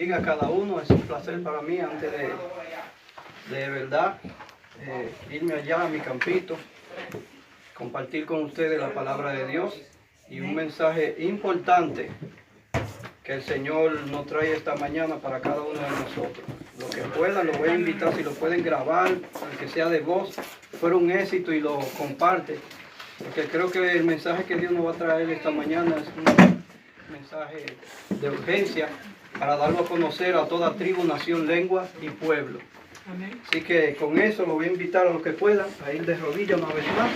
Diga a cada uno, es un placer para mí antes de verdad irme allá a mi campito, compartir con ustedes la palabra de Dios y un mensaje importante que el Señor nos trae esta mañana para cada uno de nosotros. Los que puedan, los voy a invitar, si lo pueden grabar, aunque sea de voz, fuera un éxito y lo comparte, porque creo que el mensaje que Dios nos va a traer esta mañana es un mensaje de urgencia para darlo a conocer a toda tribu, nación, lengua y pueblo. Amén. Así que con eso lo voy a invitar a los que puedan a ir de rodillas una vez más.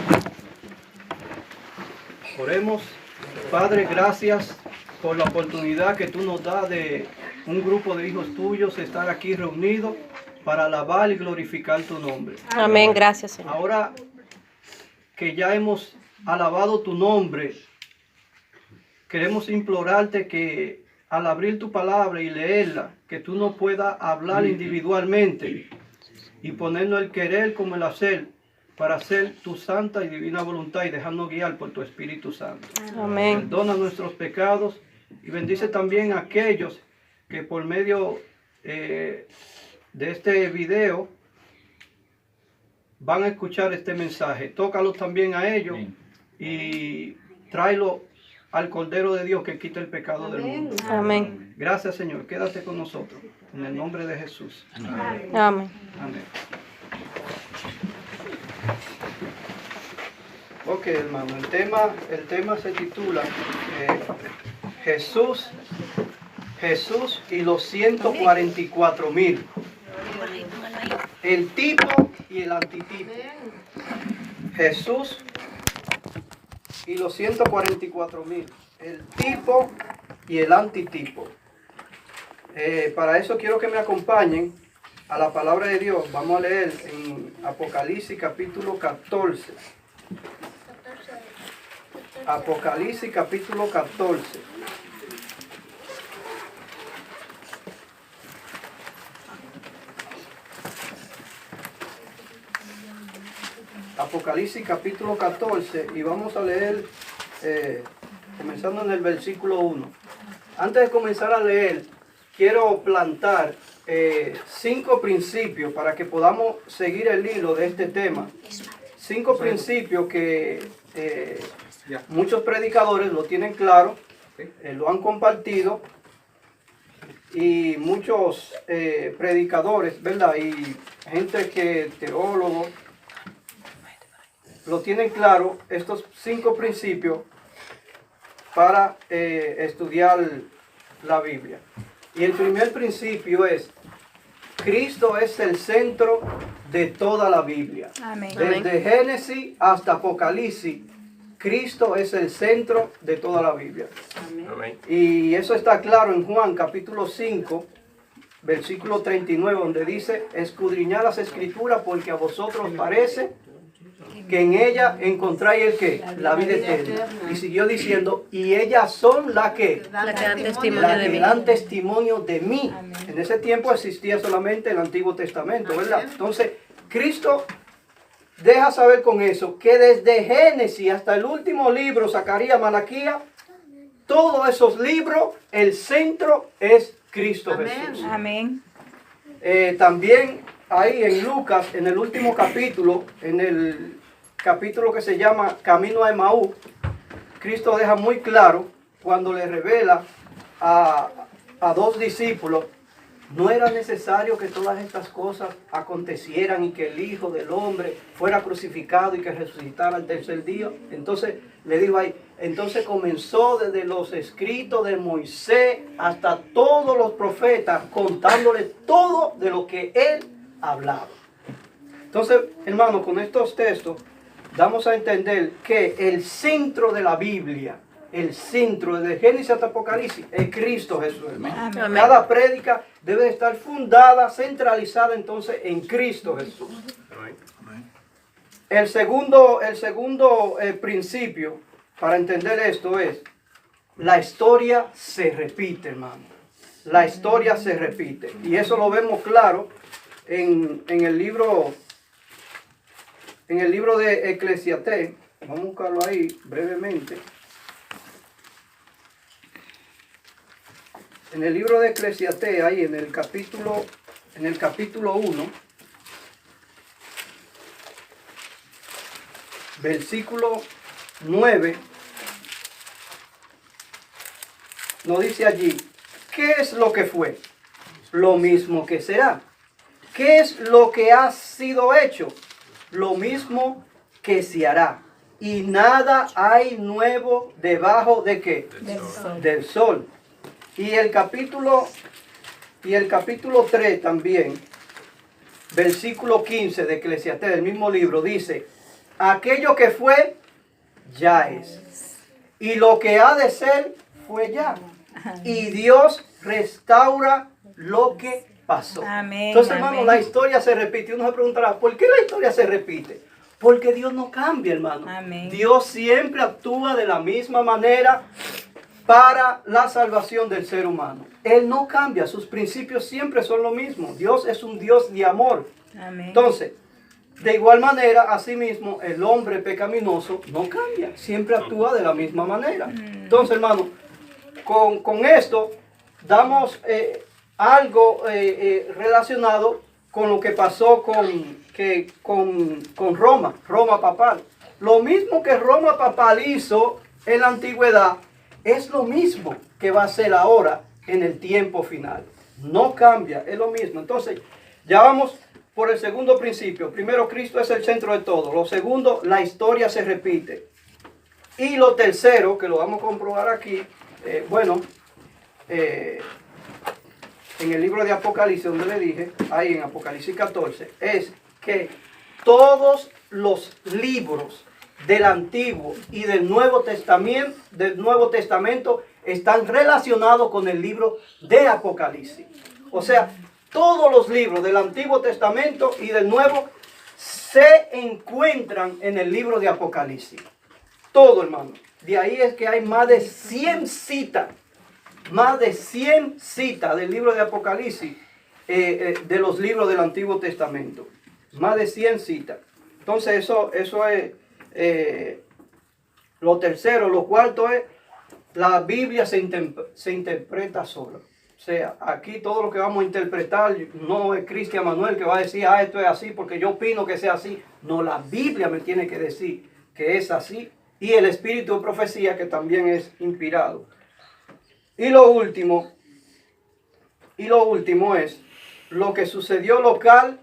Oremos. Padre, gracias por la oportunidad que tú nos das de un grupo de hijos tuyos estar aquí reunidos para alabar y glorificar tu nombre. Amén, gracias, Señor. Ahora que ya hemos alabado tu nombre, queremos implorarte que al abrir tu palabra y leerla, que tú nos puedas hablar individualmente y ponernos el querer como el hacer para hacer tu santa y divina voluntad y dejarnos guiar por tu Espíritu Santo. Amén. Perdona nuestros pecados y bendice también a aquellos que por medio de este video van a escuchar este mensaje. Tócalos también a ellos y tráelo al Cordero de Dios que quita el pecado del mundo. Amén. Gracias, Señor. Quédate con nosotros. En el nombre de Jesús. Amén. Amén. Ok, hermano. El tema se titula Jesús y los 144,000. El tipo y el antitipo. Jesús y los 144,000. El tipo y el antitipo. Para eso quiero que me acompañen a la palabra de Dios. Vamos a leer en Apocalipsis capítulo 14. Apocalipsis capítulo 14. Apocalipsis capítulo 14 y vamos a leer comenzando en el versículo 1. Antes de comenzar a leer, quiero plantar 5 principios para que podamos seguir el hilo de este tema. 5 principios que muchos predicadores lo tienen claro, lo han compartido y muchos predicadores, ¿verdad? Y gente que teólogos lo tienen claro, estos 5 principios para estudiar la Biblia. Y el primer principio es: Cristo es el centro de toda la Biblia. Amén. Desde Génesis hasta Apocalipsis, Cristo es el centro de toda la Biblia. Amén. Y eso está claro en Juan capítulo 5, versículo 39, donde dice: escudriñad las Escrituras porque a vosotros parece que en ella encontráis el que, la vida eterna. Y siguió diciendo: y ellas son las que dan testimonio de mí. En ese tiempo existía solamente el Antiguo Testamento, ¿verdad? Entonces, Cristo deja saber con eso que desde Génesis hasta el último libro, Zacarías, Malaquías, todos esos libros, el centro es Cristo Jesús. Amén. También ahí en Lucas, en el último capítulo, en el capítulo que se llama Camino a Emaús, Cristo deja muy claro cuando le revela a 2 discípulos: no era necesario que todas estas cosas acontecieran y que el Hijo del Hombre fuera crucificado y que resucitara al tercer día. Entonces le dijo ahí, entonces comenzó desde los escritos de Moisés hasta todos los profetas, contándole todo de lo que él hablaba. Entonces, hermanos, con estos textos damos a entender que el centro de la Biblia, el centro de Génesis hasta Apocalipsis, es Cristo Jesús, hermano. Amén. Cada prédica debe estar fundada, centralizada entonces en Cristo Jesús. El segundo principio para entender esto es: la historia se repite, hermano. La historia se repite. Y eso lo vemos claro en el libro de Eclesiastés. Vamos a buscarlo ahí brevemente. En el libro de Eclesiastés, ahí en el capítulo 1, versículo 9, nos dice allí, ¿qué es lo que fue? Lo mismo que será. ¿Qué es lo que ha sido hecho? Lo mismo que se hará. Y nada hay nuevo debajo de ¿qué? Del sol. Y el capítulo 3 también, versículo 15 de Eclesiastés, del mismo libro, dice, aquello que fue, ya es. Y lo que ha de ser, fue ya. Y Dios restaura lo que pasó. Amén, entonces, hermano, amén. la historia se repite. Uno se preguntará, ¿por qué la historia se repite? Porque Dios no cambia, hermano. Amén. Dios siempre actúa de la misma manera para la salvación del ser humano. Él no cambia, sus principios siempre son lo mismo. Dios es un Dios de amor. Amén. Entonces, de igual manera, asimismo, el hombre pecaminoso no cambia, siempre actúa de la misma manera. Entonces, hermano, con esto damos algo relacionado con lo que pasó con Roma papal. Lo mismo que Roma papal hizo en la antigüedad, es lo mismo que va a hacer ahora en el tiempo final. No cambia, es lo mismo. Entonces, ya vamos por el segundo principio. Primero, Cristo es el centro de todo. Lo segundo, la historia se repite. Y lo tercero, que lo vamos a comprobar aquí, en el libro de Apocalipsis, donde le dije, ahí en Apocalipsis 14, es que todos los libros del Antiguo y del Nuevo Testamento están relacionados con el libro de Apocalipsis. O sea, todos los libros del Antiguo Testamento y del Nuevo se encuentran en el libro de Apocalipsis. Todo, hermano. De ahí es que hay más de 100 citas. Más de 100 citas del libro de Apocalipsis, de los libros del Antiguo Testamento. Más de 100 citas. Entonces eso es lo tercero. Lo cuarto es, la Biblia se interpreta sola. O sea, aquí todo lo que vamos a interpretar no es Cristian Manuel que va a decir, esto es así porque yo opino que sea así. No, la Biblia me tiene que decir que es así. Y el espíritu de profecía que también es inspirado. Y lo último es, lo que sucedió local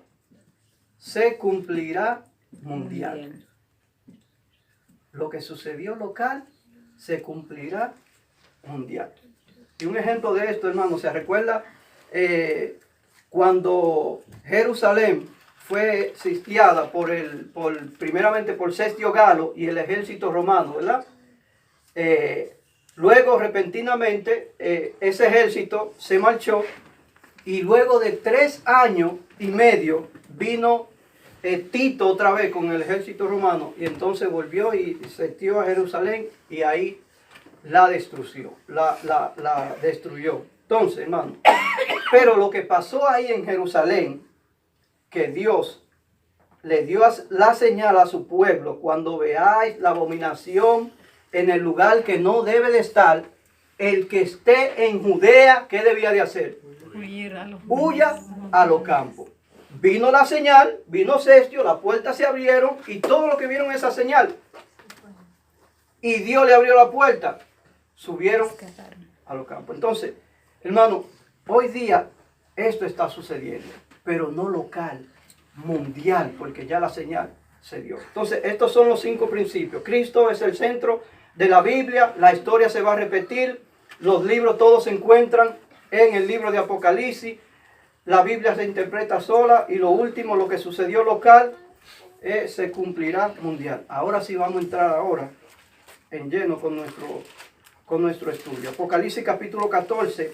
se cumplirá mundial. Lo que sucedió local se cumplirá mundial. Y un ejemplo de esto, hermano, ¿se recuerda cuando Jerusalén fue sitiada primeramente por Cestio Galo y el ejército romano, ¿verdad? Luego, repentinamente, ese ejército se marchó y luego de 3 años y medio vino Tito otra vez con el ejército romano y entonces volvió y sitió a Jerusalén y ahí la destruyó. Entonces, hermano, pero lo que pasó ahí en Jerusalén, que Dios le dio la señal a su pueblo, cuando veáis la abominación en el lugar que no debe de estar, el que esté en Judea, ¿qué debía de hacer? Huya a los campos. Vino la señal, vino Cestio, las puertas se abrieron y todos los que vieron esa señal y Dios le abrió la puerta, subieron a los campos. Entonces, hermano, hoy día esto está sucediendo, pero no local, mundial, porque ya la señal se dio. Entonces, estos son los 5 principios. Cristo es el centro de la Biblia, la historia se va a repetir, los libros todos se encuentran en el libro de Apocalipsis, la Biblia se interpreta sola y lo último, lo que sucedió local, se cumplirá mundial. Ahora sí vamos a entrar ahora en lleno con nuestro estudio. Apocalipsis capítulo 14,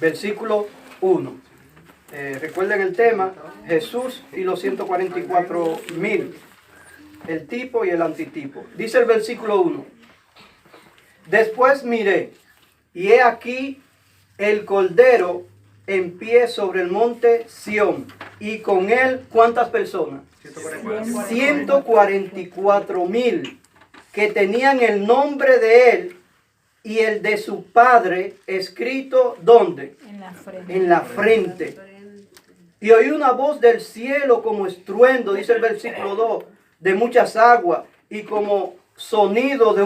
versículo 1. Recuerden el tema, Jesús y los 144,000. El tipo y el antitipo. Dice el versículo 1. Después miré, y he aquí el Cordero en pie sobre el monte Sión, y con él, ¿cuántas personas? 144,000, que tenían el nombre de él y el de su padre escrito ¿dónde? En la frente. En la frente. Y oí una voz del cielo como estruendo, dice el versículo 2, de muchas aguas y como sonido de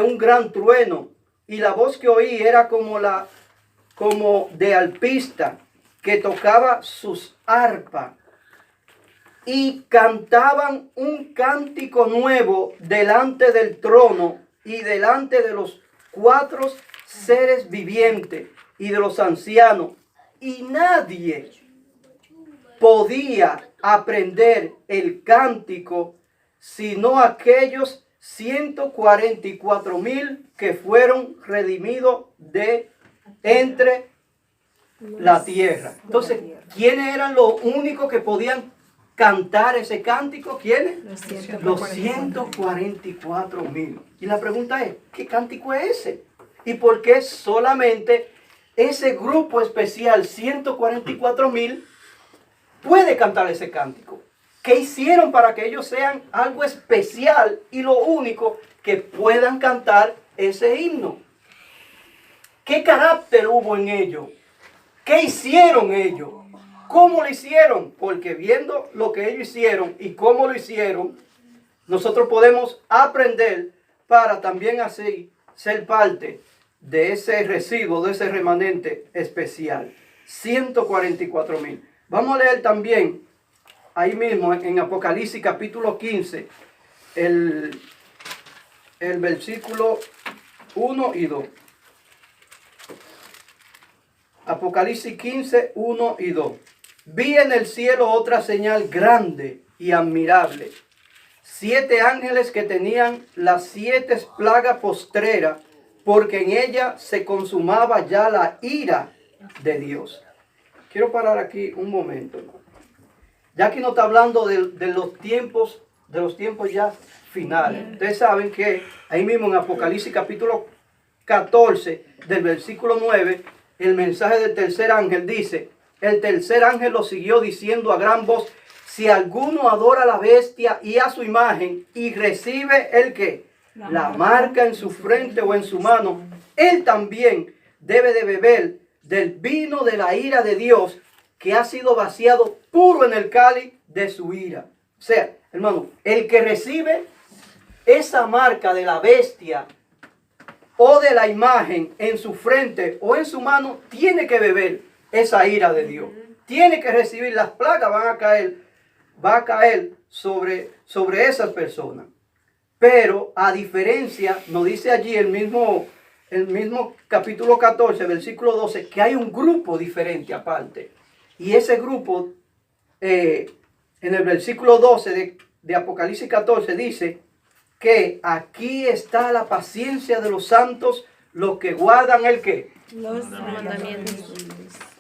un gran trueno. Y la voz que oí era como de arpista que tocaba sus arpas. Y cantaban un cántico nuevo delante del trono y delante de los 4 seres vivientes y de los ancianos. Y nadie podía aprender el cántico sino aquellos 144,000 que fueron redimidos de entre la tierra. Entonces, ¿quiénes eran los únicos que podían cantar ese cántico? ¿Quiénes? Los 144,000. Y la pregunta es, ¿qué cántico es ese? ¿Y por qué solamente ese grupo especial, 144,000, puede cantar ese cántico? ¿Qué hicieron para que ellos sean algo especial y lo único que puedan cantar ese himno? ¿Qué carácter hubo en ellos? ¿Qué hicieron ellos? ¿Cómo lo hicieron? Porque viendo lo que ellos hicieron y cómo lo hicieron, nosotros podemos aprender para también así ser parte de ese residuo, de ese remanente especial. 144,000. Vamos a leer también ahí mismo en Apocalipsis capítulo 15, el versículo 1 y 2. Apocalipsis 15, 1 y 2. Vi en el cielo otra señal grande y admirable. 7 ángeles que tenían las 7 plagas postreras, porque en ella se consumaba ya la ira de Dios. Quiero parar aquí un momento, hermano. Ya que no está hablando de los tiempos ya finales. Ustedes saben que ahí mismo en Apocalipsis capítulo 14, del versículo 9, el mensaje del tercer ángel dice: el tercer ángel lo siguió diciendo a gran voz: si alguno adora a la bestia y a su imagen y recibe el que la marca en su frente o en su mano, él también debe de beber del vino de la ira de Dios, que ha sido vaciado puro en el cáliz de su ira. O sea, hermano, el que recibe esa marca de la bestia o de la imagen en su frente o en su mano, tiene que beber esa ira de Dios. Tiene que recibir, las plagas va a caer sobre esas personas. Pero a diferencia, nos dice allí el mismo capítulo 14, versículo 12, que hay un grupo diferente aparte. Y ese grupo, en el versículo 12 de Apocalipsis 14, dice que aquí está la paciencia de los santos, los que guardan el qué. Los mandamientos.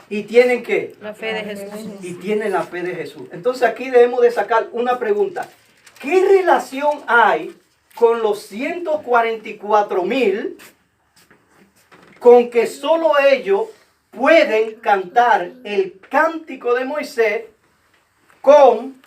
¿Y tienen qué? La fe de Jesús. Y tienen la fe de Jesús. Entonces aquí debemos de sacar una pregunta. ¿Qué relación hay con los 144,000 con que solo ellos pueden cantar el cántico de Moisés con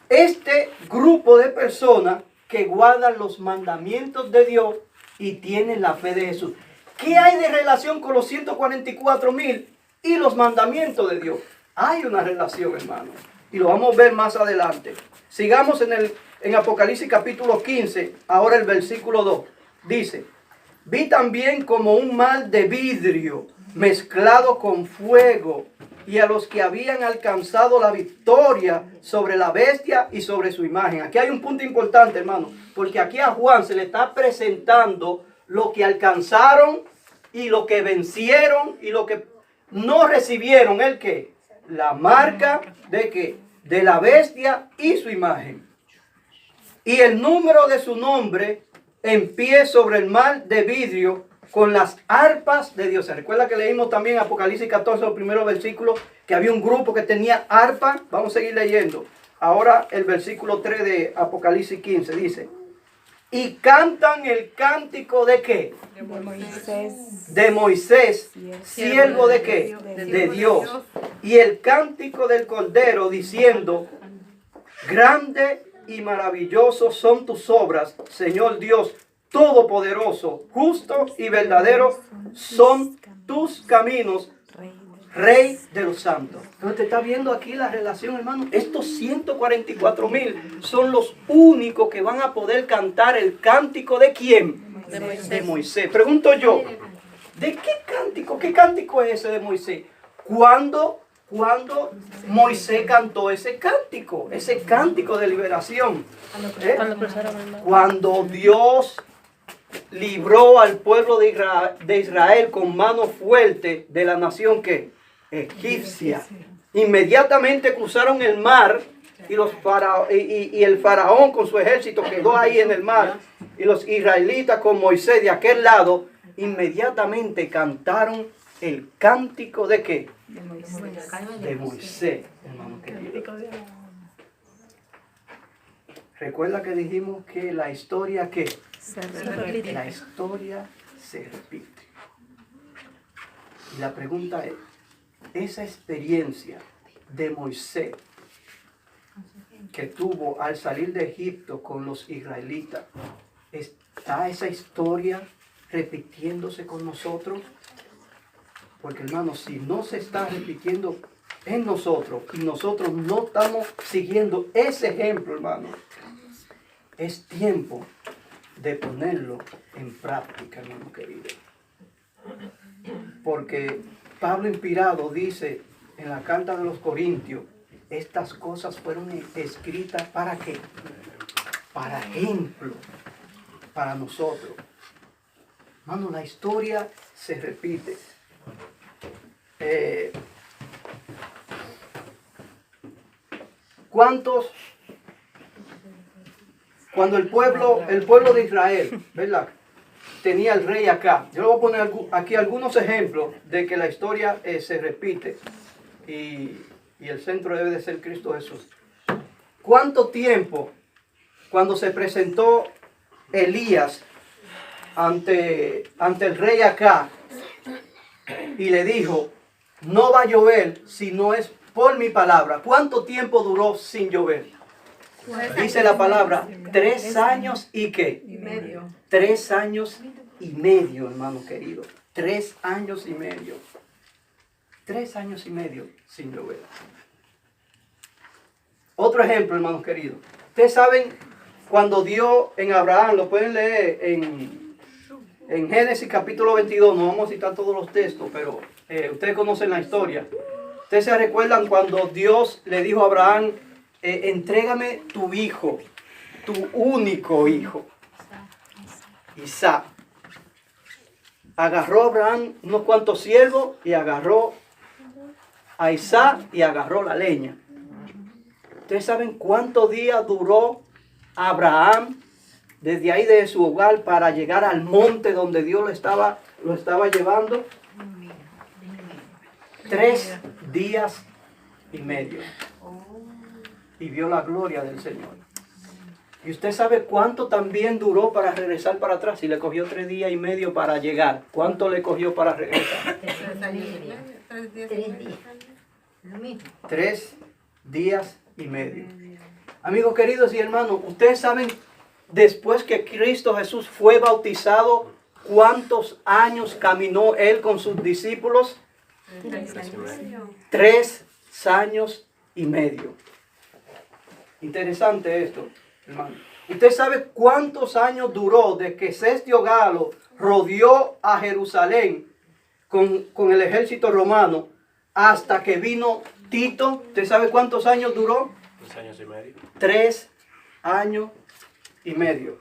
este grupo de personas que guardan los mandamientos de Dios y tienen la fe de Jesús? ¿Qué hay de relación con los 144,000 y los mandamientos de Dios? Hay una relación, hermano, y lo vamos a ver más adelante. Sigamos en Apocalipsis capítulo 15, ahora el versículo 2. Dice: vi también como un mar de vidrio mezclado con fuego, y a los que habían alcanzado la victoria sobre la bestia y sobre su imagen. Aquí hay un punto importante, hermano, porque aquí a Juan se le está presentando lo que alcanzaron y lo que vencieron y lo que no recibieron. ¿El qué? La marca de qué? De la bestia y su imagen. Y el número de su nombre en pie sobre el mar de vidrio con las arpas de Dios. ¿Se recuerda que leímos también en Apocalipsis 14, el primero versículo, que había un grupo que tenía arpa? Vamos a seguir leyendo. Ahora el versículo 3 de Apocalipsis 15 dice: y cantan el cántico de qué? De Moisés. De Moisés, siervo de qué? De Dios. Y el cántico del Cordero, diciendo: grande y maravillosos son tus obras, Señor Dios, todopoderoso, justo y verdadero son tus caminos, Rey de los santos. Entonces te está viendo aquí la relación, hermano. Estos 144,000 son los únicos que van a poder cantar el cántico de ¿quién? De Moisés. De Moisés. Pregunto yo, ¿de qué cántico? ¿Qué cántico es ese de Moisés? ¿Cuándo Moisés cantó ese cántico de liberación? Cuando Dios libró al pueblo de Israel con mano fuerte de la nación que egipcia. Inmediatamente cruzaron el mar y el faraón con su ejército quedó ahí en el mar, y los israelitas con Moisés de aquel lado inmediatamente cantaron el cántico de ¿qué? De Moisés, hermano querido. Recuerda que dijimos que la historia ¿qué? La historia se repite. Y la pregunta es, esa experiencia de Moisés que tuvo al salir de Egipto con los israelitas, ¿está esa historia repitiéndose con nosotros? Porque hermano, si no se está repitiendo en nosotros y nosotros no estamos siguiendo ese ejemplo, hermano, es tiempo de ponerlo en práctica, hermano querido. Porque Pablo inspirado dice en la carta de los Corintios, estas cosas fueron escritas ¿para qué? Para ejemplo, para nosotros. Hermano, la historia se repite. ¿Cuántos? Cuando el pueblo de Israel, ¿verdad?, tenía el rey acá. Yo le voy a poner aquí algunos ejemplos de que la historia se repite y el centro debe de ser Cristo Jesús. ¿Cuánto tiempo cuando se presentó Elías ante el rey acá y le dijo, no va a llover si no es por mi palabra? ¿Cuánto tiempo duró sin llover? Dice la palabra, 3 años y ¿qué? 3 años y medio, hermano querido. 3 años y medio. 3 años y medio sin llover. Otro ejemplo, hermanos queridos. Ustedes saben cuando Dios en Abraham, lo pueden leer en Génesis capítulo 22, no vamos a citar todos los textos, pero ustedes conocen la historia. Ustedes se recuerdan cuando Dios le dijo a Abraham, entrégame tu hijo, tu único hijo, Isaac. Agarró a Abraham unos cuantos siervos y agarró a Isaac y agarró la leña. ¿Ustedes saben cuántos días duró Abraham desde ahí de su hogar para llegar al monte donde Dios lo estaba llevando? 3 días y medio. Y vio la gloria del Señor. Y usted sabe cuánto también duró para regresar para atrás. Si le cogió 3 días y medio para llegar, ¿cuánto le cogió para regresar? 3 días y medio. Amigos queridos y hermanos, ustedes saben, después que Cristo Jesús fue bautizado, ¿cuántos años caminó Él con sus discípulos? 3 años y medio. Interesante esto, hermano. ¿Usted sabe cuántos años duró desde que Cestio Galo rodeó a Jerusalén con el ejército romano hasta que vino Tito? ¿Usted sabe cuántos años duró? 3 años y medio. 3 años y medio.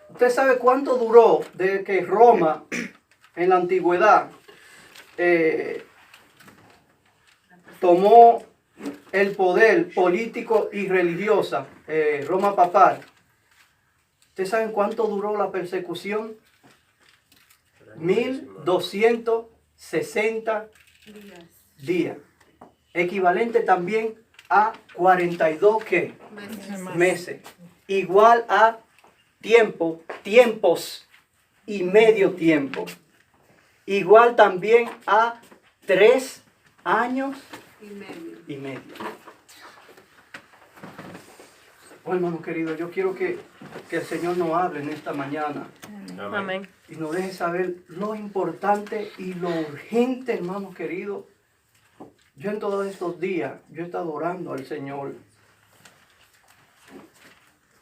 ¿Usted sabe cuánto duró desde que Roma en la antigüedad tomó el poder político y religioso, Roma papal? ¿Ustedes saben cuánto duró la persecución? 1260 días. Equivalente también a 42 ¿qué? Meses. Igual a tiempos y medio tiempo. Igual también a 3 años y medio. Bueno, hermano querido, yo quiero que que el Señor nos hable en esta mañana Amén. y nos deje saber lo importante y lo urgente, hermanos queridos. Yo en todos estos días, yo he estado orando al Señor,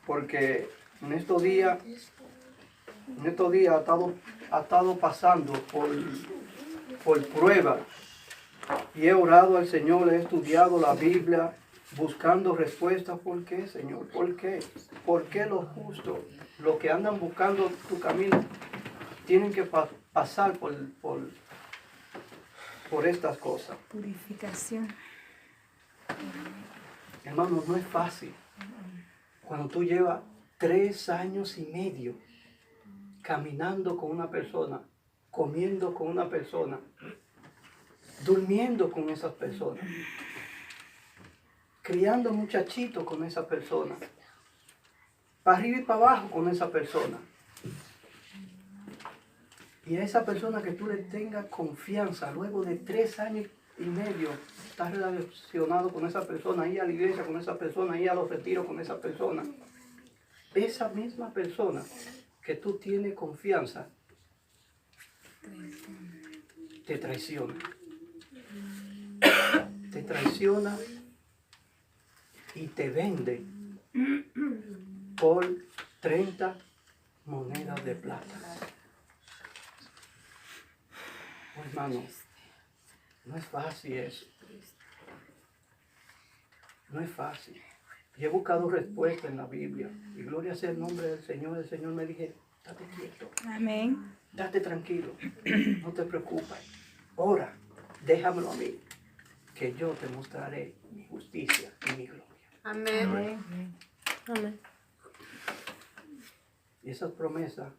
porque en estos días ha estado pasando por pruebas, y he orado al Señor, he estudiado la Biblia, buscando respuestas. ¿Por qué, Señor? ¿Por qué? ¿Por qué los justos, los que andan buscando tu camino, tienen que pasar por estas cosas? Purificación. Hermanos, no es fácil. Cuando tú llevas 3 años y medio caminando con una persona, comiendo con una persona, durmiendo con esas personas, criando muchachitos con esa persona, para arriba y para abajo con esa persona. Y a esa persona que tú le tengas confianza, luego de 3 años y medio, estás relacionado con esa persona, ir a la iglesia con esa persona, ir a los retiros con esa persona. Esa misma persona que tú tienes confianza, te traiciona. Te traiciona y te vende por 30 monedas de plata. Oh, hermano, no es fácil eso. No es fácil. Y he buscado respuesta en la Biblia. Y gloria sea el nombre del Señor. El Señor me dije, date quieto. Amén. Date tranquilo. No te preocupes. Ora, déjamelo a mí, que yo te mostraré mi justicia y mi gloria. Amén. Amén. Amén. Y esas promesas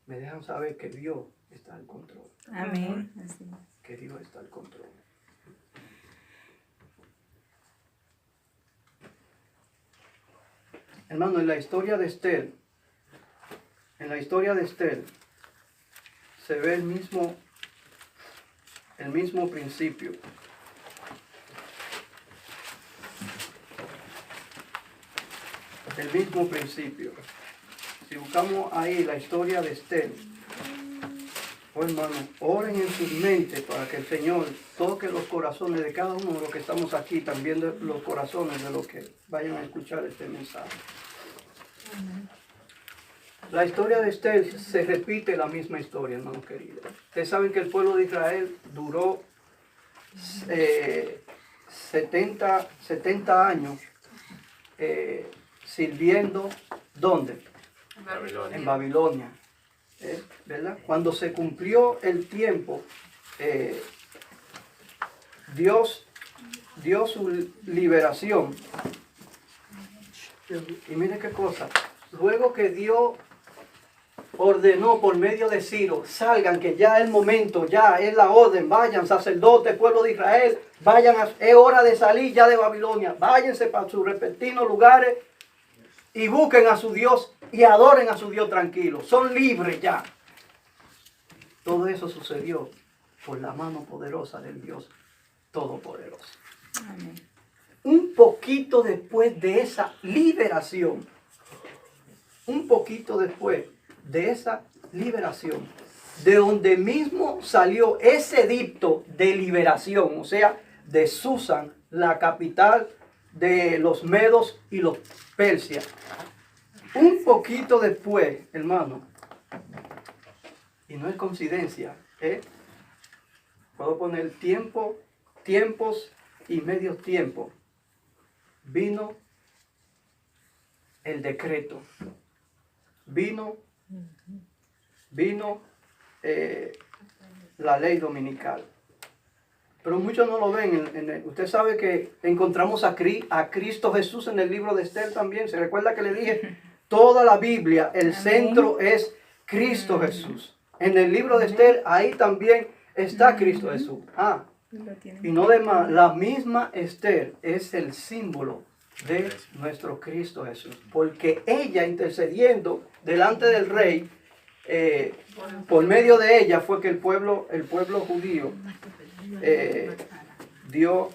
me dejan saber que Dios está al control. Amén. Así es. Que Dios está al control. Hermano, en la historia de Esther, se ve el mismo principio. El mismo principio. Si buscamos ahí la historia de Esther, oh hermano, oren en sus mentes para que el Señor toque los corazones de cada uno de los que estamos aquí, también de los corazones de los que vayan a escuchar este mensaje. La historia de Esther se repite la misma historia, hermanos queridos. Ustedes saben que el pueblo de Israel duró 70 años sirviendo, ¿dónde? Babilonia. En Babilonia. ¿Verdad? Cuando se cumplió el tiempo, Dios dio su liberación. Y mire qué cosa. Luego que Dios ordenó por medio de Ciro, salgan, que ya es el momento, ya es la orden, vayan sacerdotes, pueblo de Israel, vayan, es hora de salir ya de Babilonia, váyanse para sus respectivos lugares y busquen a su Dios y adoren a su Dios tranquilo, son libres ya. Todo eso sucedió por la mano poderosa del Dios Todopoderoso. Amén. Un poquito después de esa liberación, de donde mismo salió ese edicto de liberación, o sea, de Susan, la capital de los medos y los persias. Un poquito después, hermano, y no es coincidencia, puedo poner tiempos y medios tiempos, vino el decreto, vino la ley dominical. Pero muchos no lo ven. Usted sabe que encontramos a Cristo Jesús en el libro de Esther también. ¿Se recuerda que le dije? Toda la Biblia, el centro es Cristo Jesús. En el libro de Esther, ahí también está Cristo Jesús. Y no demás, la misma Esther es el símbolo de nuestro Cristo Jesús. Porque ella intercediendo delante del rey, por medio de ella fue que el pueblo judío Dios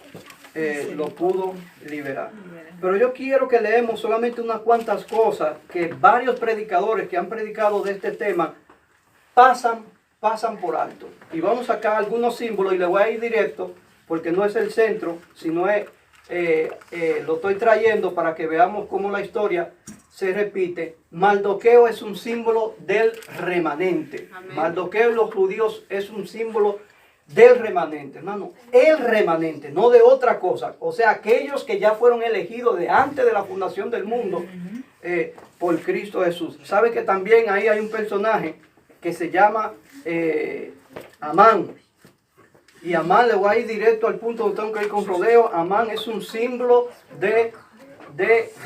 lo pudo liberar. Pero yo quiero que leemos solamente unas cuantas cosas que varios predicadores que han predicado de este tema pasan por alto. Y vamos a sacar algunos símbolos y le voy a ir directo porque no es el centro, sino es, lo estoy trayendo para que veamos cómo la historia se repite. Mardoqueo es un símbolo del remanente. Amén. Mardoqueo en los judíos es un símbolo del remanente, hermano. El remanente, no de otra cosa. O sea, aquellos que ya fueron elegidos de antes de la fundación del mundo por Cristo Jesús. ¿Sabe que también ahí hay un personaje que se llama Amán? Y Amán, le voy a ir directo al punto donde tengo que ir con rodeo. Amán es un símbolo de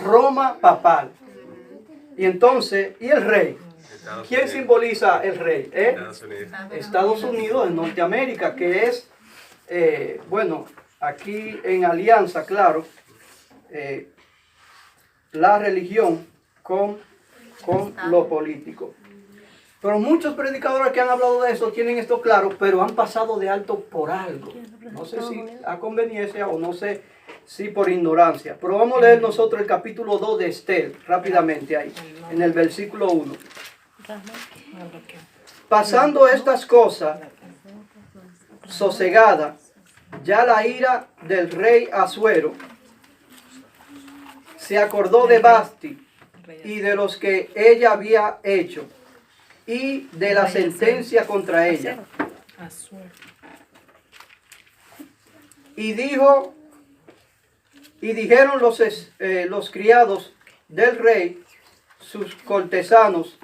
Roma papal. Y entonces, ¿y el rey? ¿Quién simboliza el rey? Estados Unidos de Norteamérica, que es, bueno, aquí en alianza, claro, la religión con lo político. Pero muchos predicadores que han hablado de eso tienen esto claro, pero han pasado de alto por algo. No sé si a conveniencia o no sé si por ignorancia. Pero vamos a leer nosotros el capítulo 2 de Esther, rápidamente ahí, en el versículo 1. Pasando estas cosas, sosegada, ya la ira del rey Asuero se acordó de Basti y de los que ella había hecho, y de la sentencia contra ella. Y dijeron los criados del rey, sus cortesanos: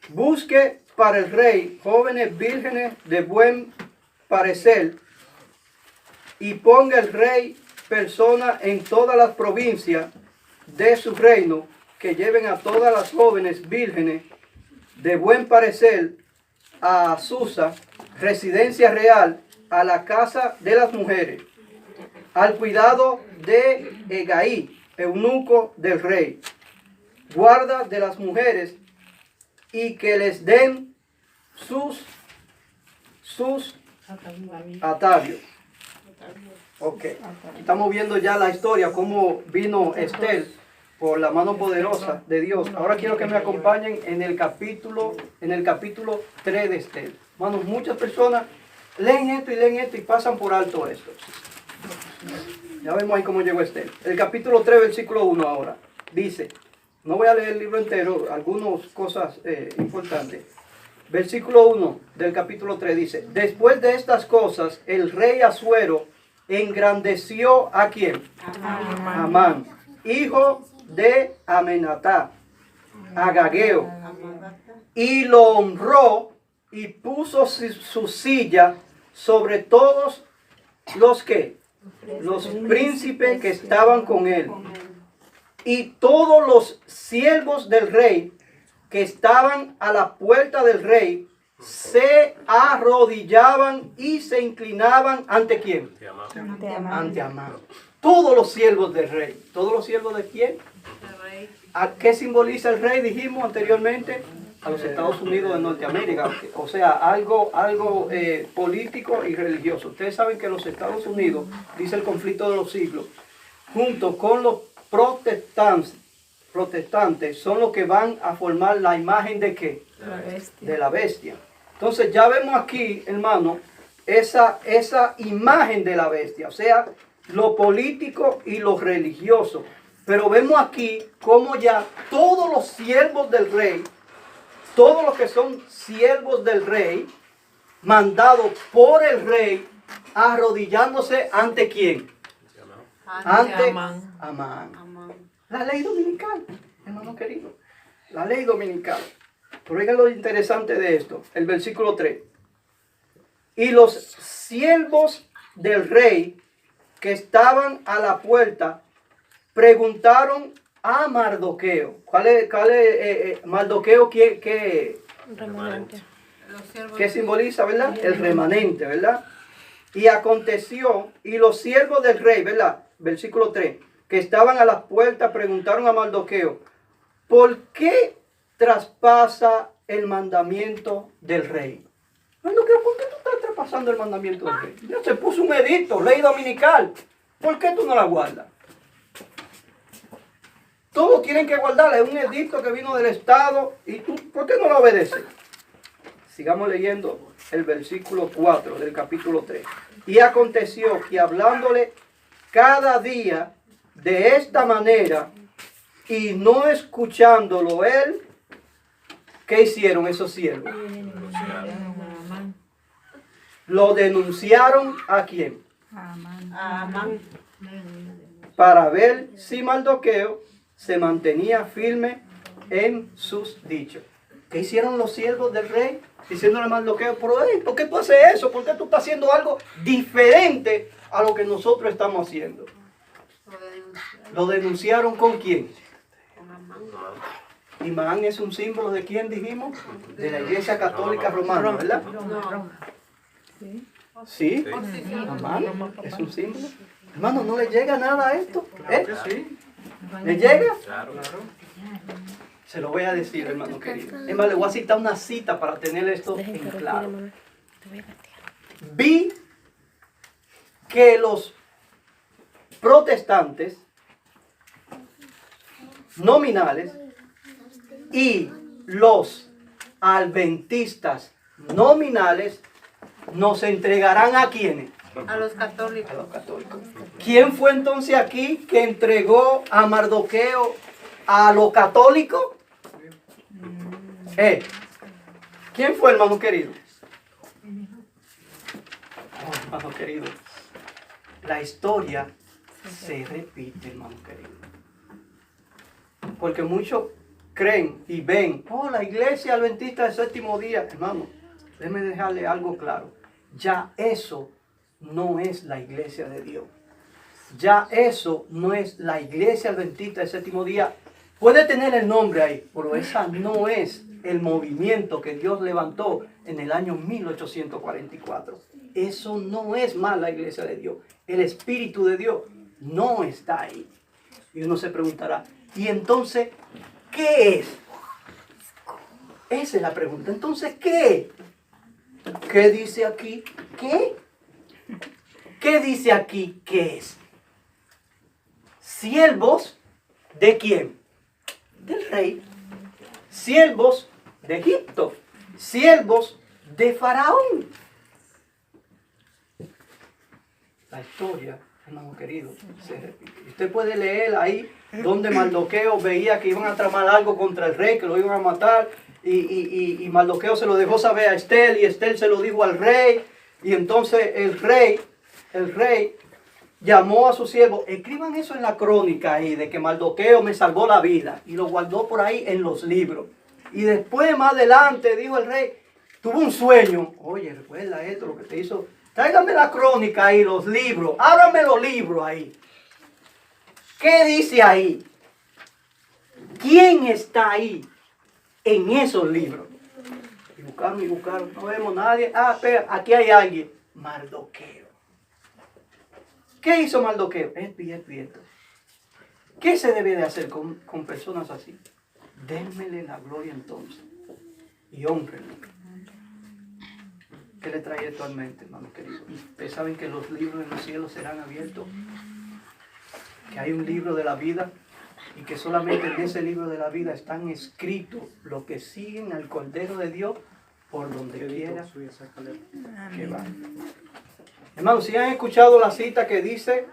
busque para el rey jóvenes vírgenes de buen parecer, y ponga el rey persona en todas las provincias de su reino, que lleven a todas las jóvenes vírgenes de buen parecer a Susa, residencia real, a la casa de las mujeres, al cuidado de Hegai, eunuco del rey, guarda de las mujeres, y que les den sus atavios. Ok, estamos viendo ya la historia, cómo vino Esther por la mano poderosa de Dios. Ahora quiero que me acompañen en el capítulo 3 de Esther. Hermanos, muchas personas leen esto y pasan por alto esto. Ya vemos ahí cómo llegó Esther. El capítulo 3, versículo 1 ahora. Dice, no voy a leer el libro entero, algunas cosas importantes. Versículo 1 del capítulo 3 dice: después de estas cosas, el rey Asuero engrandeció ¿a quién? Amán, hijo de Amenatá, Agageo, y lo honró y puso su silla sobre todos los príncipes que estaban con él. Y todos los siervos del rey que estaban a la puerta del rey se arrodillaban y se inclinaban ¿ante quién? Ante Amán. Todos los siervos del rey. ¿Todos los siervos de quién? ¿A qué simboliza el rey? Dijimos anteriormente, a los Estados Unidos de Norteamérica. O sea, algo político y religioso. Ustedes saben que los Estados Unidos, dice el conflicto de los siglos, junto con los protestantes, son los que van a formar la imagen de ¿qué? De la bestia. Entonces ya vemos aquí, hermano, esa imagen de la bestia. O sea, lo político y lo religioso. Pero vemos aquí cómo ya todos los siervos del rey, todos los que son siervos del rey, mandados por el rey, arrodillándose ¿ante quién? Ante Amán. La ley dominical, hermano querido. La ley dominical. Pero oigan lo interesante de esto. El versículo 3. Y los siervos del rey que estaban a la puerta preguntaron a Mardoqueo. ¿Cuál es Mardoqueo? ¿Qué simboliza, verdad? El remanente, ¿verdad? Y aconteció, y los siervos del rey, ¿verdad? Versículo 3, que estaban a la puerta preguntaron a Mardoqueo: ¿por qué traspasa el mandamiento del rey? Mardoqueo, ¿por qué tú estás traspasando el mandamiento del rey? Ya se puso un edicto, ley dominical. ¿Por qué tú no la guardas? Todos tienen que guardarla. Es un edicto que vino del Estado. ¿Y tú por qué no lo obedeces? Sigamos leyendo el versículo 4 del capítulo 3. Y aconteció que hablándole cada día de esta manera y no escuchándolo él, ¿qué hicieron esos siervos? Lo denunciaron ¿a quién? A Amán. Para ver si Mardoqueo se mantenía firme en sus dichos. ¿Qué hicieron los siervos del rey? Diciéndole a Mardoqueo, pero hey, ¿por qué tú haces eso? ¿Por qué tú estás haciendo algo diferente a lo que nosotros estamos haciendo? ¿Lo denunciaron con quién? Y Amán es un símbolo de quién dijimos? De la Iglesia Católica Romana, ¿verdad? ¿Sí? Amán es un símbolo. Hermano, ¿no le llega nada a esto? Sí. ¿Le llega? Claro. Se lo voy a decir, hermano querido. Es más, le voy a citar una cita para tener esto en claro. Vi que los protestantes nominales y los adventistas nominales nos entregarán ¿a quiénes? A los católicos. A los católicos. ¿Quién fue entonces aquí que entregó a Mardoqueo a los católicos? ¿Quién fue, hermano querido? Oh, hermano querido, la historia se repite, hermano querido. Porque muchos creen y ven, oh, la iglesia adventista del séptimo día. Hermano, déjeme dejarle algo claro. Ya eso no es la iglesia de Dios. Ya eso no es la iglesia adventista del séptimo día. Puede tener el nombre ahí, pero esa no es el movimiento que Dios levantó en el año 1844. Eso no es más la iglesia de Dios. El Espíritu de Dios no está ahí. Y uno se preguntará, ¿y entonces qué es? Esa es la pregunta. Entonces, ¿qué? ¿Qué dice aquí? ¿Qué? ¿Qué dice aquí? ¿Qué es? Siervos de quién? Del rey. Siervos de Egipto. Siervos de Faraón. La historia, hermano querido, se repite. Usted puede leer ahí donde Mardoqueo veía que iban a tramar algo contra el rey, que lo iban a matar. Y Mardoqueo se lo dejó saber a Estel y Estel se lo dijo al rey. Y entonces el rey llamó a su siervo. Escriban eso en la crónica ahí de que Mardoqueo me salvó la vida. Y lo guardó por ahí en los libros. Y después más adelante dijo el rey, tuvo un sueño. Oye, recuerda esto, lo que te hizo. Tráigame la crónica ahí, los libros. Ábrame los libros ahí. ¿Qué dice ahí? ¿Quién está ahí en esos libros? Y buscaron, no vemos nadie. Ah, espera, aquí hay alguien. Mardoqueo. ¿Qué hizo Mardoqueo? Esto. ¿Qué se debe de hacer con personas así? Dénmele la gloria entonces y honrenlo. ¿Qué le trae esto al mente, hermano querido? Ustedes saben que los libros en los cielos serán abiertos, que hay un libro de la vida y que solamente en ese libro de la vida están escritos los que siguen al Cordero de Dios por donde quiera que van. Hermanos, si han escuchado la cita que dice,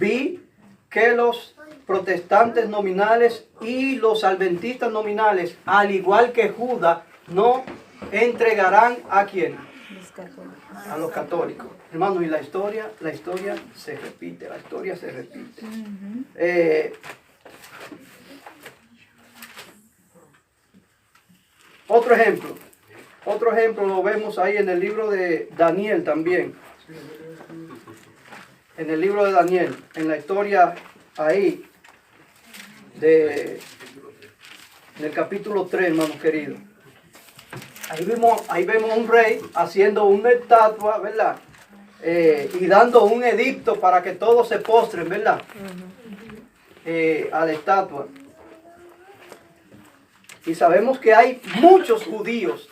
vi que los protestantes nominales y los adventistas nominales, al igual que Judas, no entregarán ¿a quién? A los católicos. Hermano, y la historia se repite, Otro ejemplo lo vemos ahí en el libro de Daniel también. En el libro de Daniel, en la historia ahí del capítulo 3, hermanos queridos. Ahí vemos un rey haciendo una estatua, ¿verdad? Y dando un edicto para que todos se postren, ¿verdad? A la estatua. Y sabemos que hay muchos judíos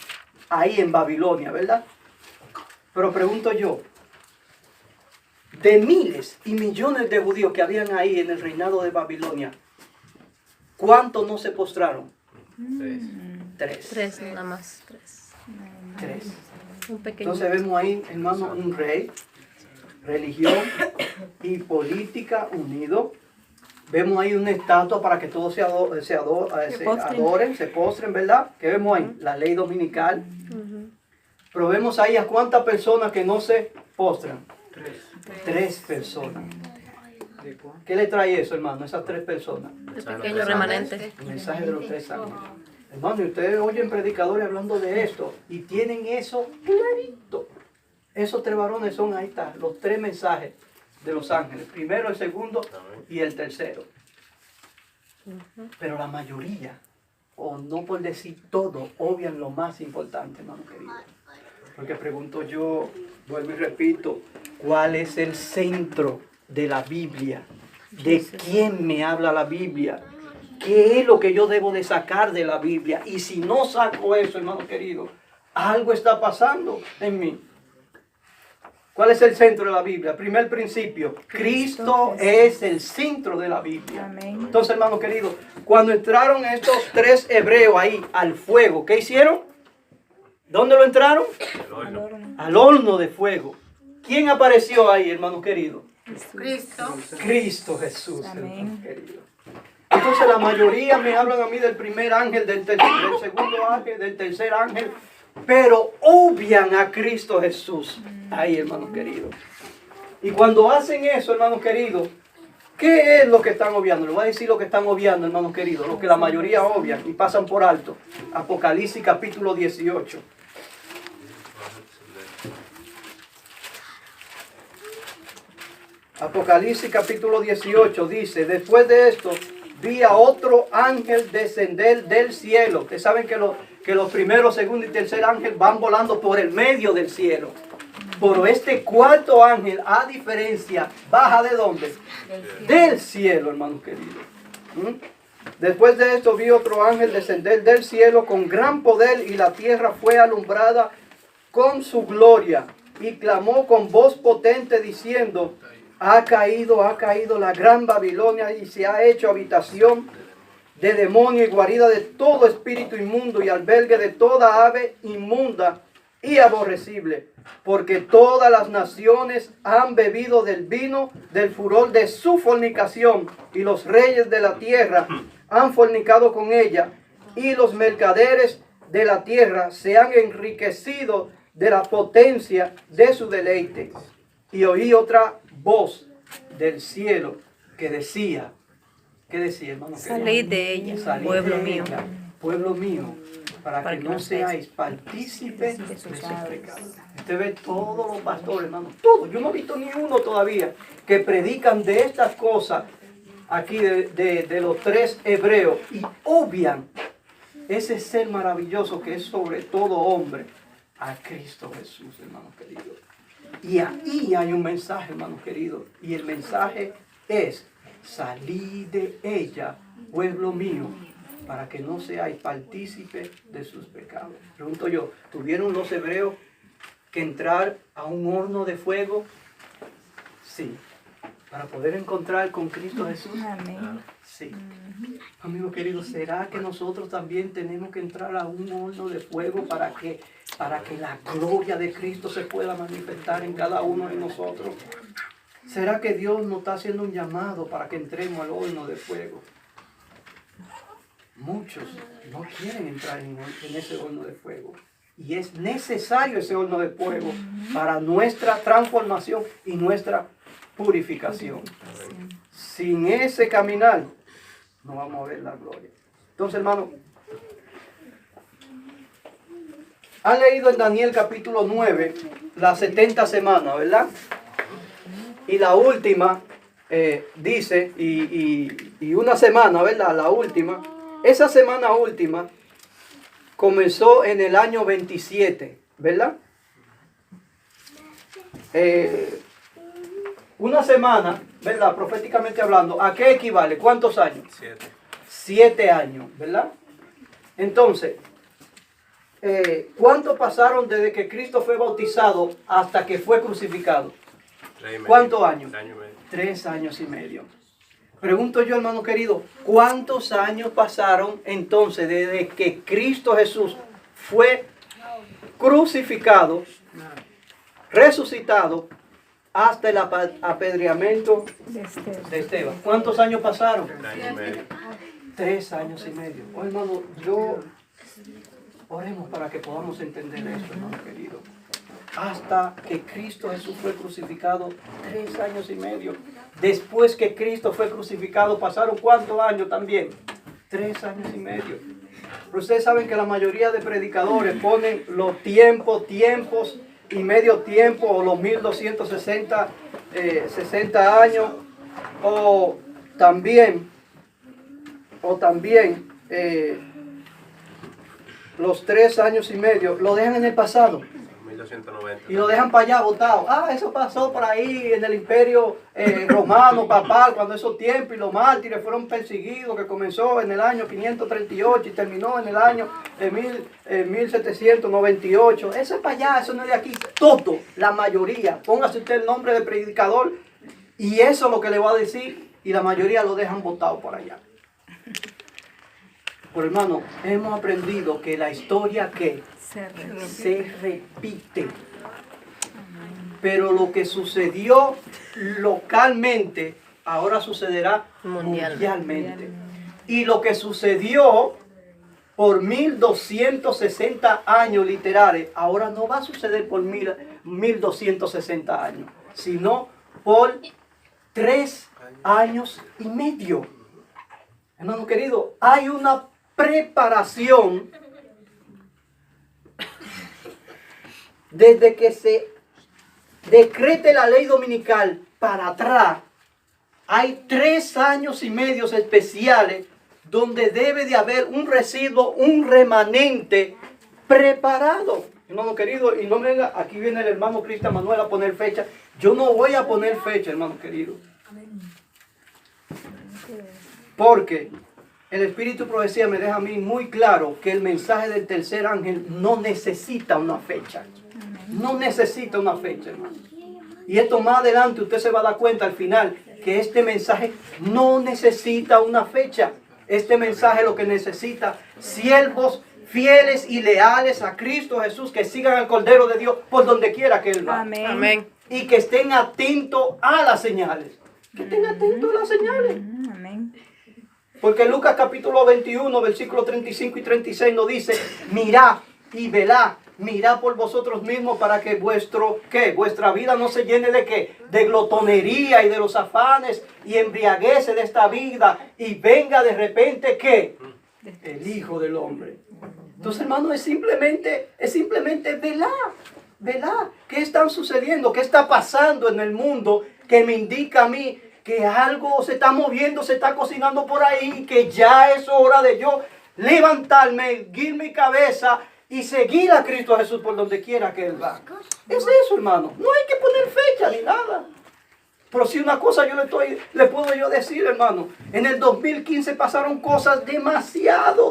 ahí en Babilonia, ¿verdad? Pero pregunto yo, de miles y millones de judíos que habían ahí en el reinado de Babilonia, ¿cuántos no se postraron? 3. 3 nada más. 3. Un pequeño. Entonces vemos ahí, hermano, un rey, religión y política unido. Vemos ahí una estatua para que todos se adoren, se postren, ¿verdad? ¿Qué vemos ahí? La ley dominical. Pero vemos ahí a cuántas personas que no se postran. 3 personas. ¿Qué le trae eso, hermano? Esas 3 personas. El pequeño remanente. El mensaje de los 3 ángeles. Hermano, y ustedes oyen predicadores hablando de esto y tienen eso clarito. Esos 3 varones son, ahí está, los 3 mensajes de los ángeles. Primero, el segundo y el tercero. Pero la mayoría, o no por decir todo, obvian lo más importante, hermano querido. Porque pregunto yo, vuelvo y repito, ¿cuál es el centro de la Biblia? ¿De quién me habla la Biblia? ¿Qué es lo que yo debo de sacar de la Biblia? Y si no saco eso, hermano querido, algo está pasando en mí. ¿Cuál es el centro de la Biblia? Primer principio, Cristo es el centro de la Biblia. Amén. Entonces, hermano querido, cuando entraron estos 3 hebreos ahí al fuego, ¿qué hicieron? ¿Dónde lo entraron? Al horno de fuego. ¿Quién apareció ahí, hermano querido? Cristo. Cristo Jesús, Amén. hermano querido. Entonces la mayoría me hablan a mí del primer ángel, del segundo ángel, del tercer ángel, pero obvian a Cristo Jesús. Ahí, hermano querido. Y cuando hacen eso, hermano querido, ¿qué es lo que están obviando? Les voy a decir lo que están obviando, hermano querido, lo que la mayoría obvian y pasan por alto. Apocalipsis capítulo 18. Apocalipsis capítulo 18 dice, después de esto vi a otro ángel descender del cielo. Ustedes saben que los primeros, segundo y tercer ángel van volando por el medio del cielo. Pero este cuarto ángel, a diferencia, baja ¿de dónde? Del cielo, hermano querido. Después de esto vi otro ángel descender del cielo con gran poder y la tierra fue alumbrada con su gloria. Y clamó con voz potente diciendo, ha caído la gran Babilonia y se ha hecho habitación de demonio y guarida de todo espíritu inmundo y albergue de toda ave inmunda y aborrecible, porque todas las naciones han bebido del vino del furor de su fornicación, y los reyes de la tierra han fornicado con ella, y los mercaderes de la tierra se han enriquecido de la potencia de su deleite. Y oí otra voz del cielo que decía, ¿qué decía, hermano? Salid de ella, Salid pueblo de mío. ella, pueblo mío, para que no seáis partícipes de sus pecados. Usted ve todos los pastores, hermano, todos. Yo no he visto ni uno todavía que predican de estas cosas aquí de los 3 hebreos y obvian ese ser maravilloso que es sobre todo hombre, a Cristo Jesús, hermano querido. Y ahí hay un mensaje, hermano querido, y el mensaje es: salid de ella, pueblo mío, para que no seáis partícipes de sus pecados. Pregunto yo, ¿tuvieron los hebreos que entrar a un horno de fuego? Sí. ¿Para poder encontrar con Cristo Jesús? Amén. Sí. Amigo querido, ¿será que nosotros también tenemos que entrar a un horno de fuego para que la gloria de Cristo se pueda manifestar en cada uno de nosotros? ¿Será que Dios nos está haciendo un llamado para que entremos al horno de fuego? Muchos no quieren entrar en ese horno de fuego. Y es necesario ese horno de fuego para nuestra transformación y nuestra purificación. Sin ese caminar no vamos a ver la gloria. Entonces, hermano, han leído en Daniel capítulo 9 las 70 semanas, ¿verdad? Y la última dice, y una semana, ¿verdad? La última, esa semana última comenzó en el año 27, ¿verdad? Una semana, ¿verdad? Proféticamente hablando, ¿a qué equivale? ¿Cuántos años? 7 años, ¿verdad? Entonces, ¿cuánto pasaron desde que Cristo fue bautizado hasta que fue crucificado? ¿Cuántos años? 3 años y medio. Pregunto yo, hermano querido, ¿cuántos años pasaron entonces desde que Cristo Jesús fue crucificado, resucitado, hasta el apedreamiento de Esteban? ¿Cuántos años pasaron? 3 años y medio. Oh, hermano, oremos para que podamos entender esto, hermano querido. Hasta que Cristo Jesús fue crucificado, 3 años y medio. Después que Cristo fue crucificado, pasaron ¿cuántos años también? 3 años y medio. Pero ustedes saben que la mayoría de predicadores ponen los tiempos y medio tiempo, o los 1260 60 años, o también los 3 años y medio, lo dejan en el pasado. 1290. Y lo dejan para allá botado. Eso pasó por ahí en el imperio romano, papal, cuando esos tiempos, y los mártires fueron perseguidos, que comenzó en el año 538 y terminó en el año 1798. Eso es para allá, eso no es de aquí. Todo, la mayoría, póngase usted el nombre de predicador, y eso es lo que le voy a decir, y la mayoría lo dejan botado por allá. Pero hermano, hemos aprendido que la historia que se repite. Pero lo que sucedió localmente, ahora sucederá mundialmente. Y lo que sucedió por 1260 años literales, ahora no va a suceder por 1260 años, sino por 3 años y medio. Hermano querido, hay una preparación desde que se decrete la ley dominical para atrás. Hay 3 años y medio especiales donde debe de haber un residuo, un remanente preparado. Hermano querido, y no me venga, aquí viene el hermano Cristian Manuel a poner fecha. Yo no voy a poner fecha, hermano querido. Porque el Espíritu Profecía me deja a mí muy claro que el mensaje del tercer ángel no necesita una fecha. No necesita una fecha, hermano. Y esto más adelante usted se va a dar cuenta al final que este mensaje no necesita una fecha. Este mensaje lo que necesita, siervos fieles y leales a Cristo Jesús, que sigan al Cordero de Dios por donde quiera que Él va. Amén. Amén. Y que estén atentos a las señales. Que estén atentos a las señales. Amén. Porque Lucas capítulo 21, versículos 35 y 36 nos dice: mirad y velad, mirad por vosotros mismos para que vuestra vida no se llene de ¿qué? De glotonería y de los afanes y embriaguece de esta vida y venga de repente ¿qué? El Hijo del Hombre. Entonces, hermano, es simplemente velar. ¿Qué está sucediendo? ¿Qué está pasando en el mundo que me indica a mí que algo se está moviendo, se está cocinando por ahí, que ya es hora de yo levantarme, erguir mi cabeza y seguir a Cristo Jesús por donde quiera que Él va? Es eso, hermano. No hay que poner fecha ni nada. Pero si una cosa le puedo yo decir, hermano, en el 2015 pasaron cosas demasiado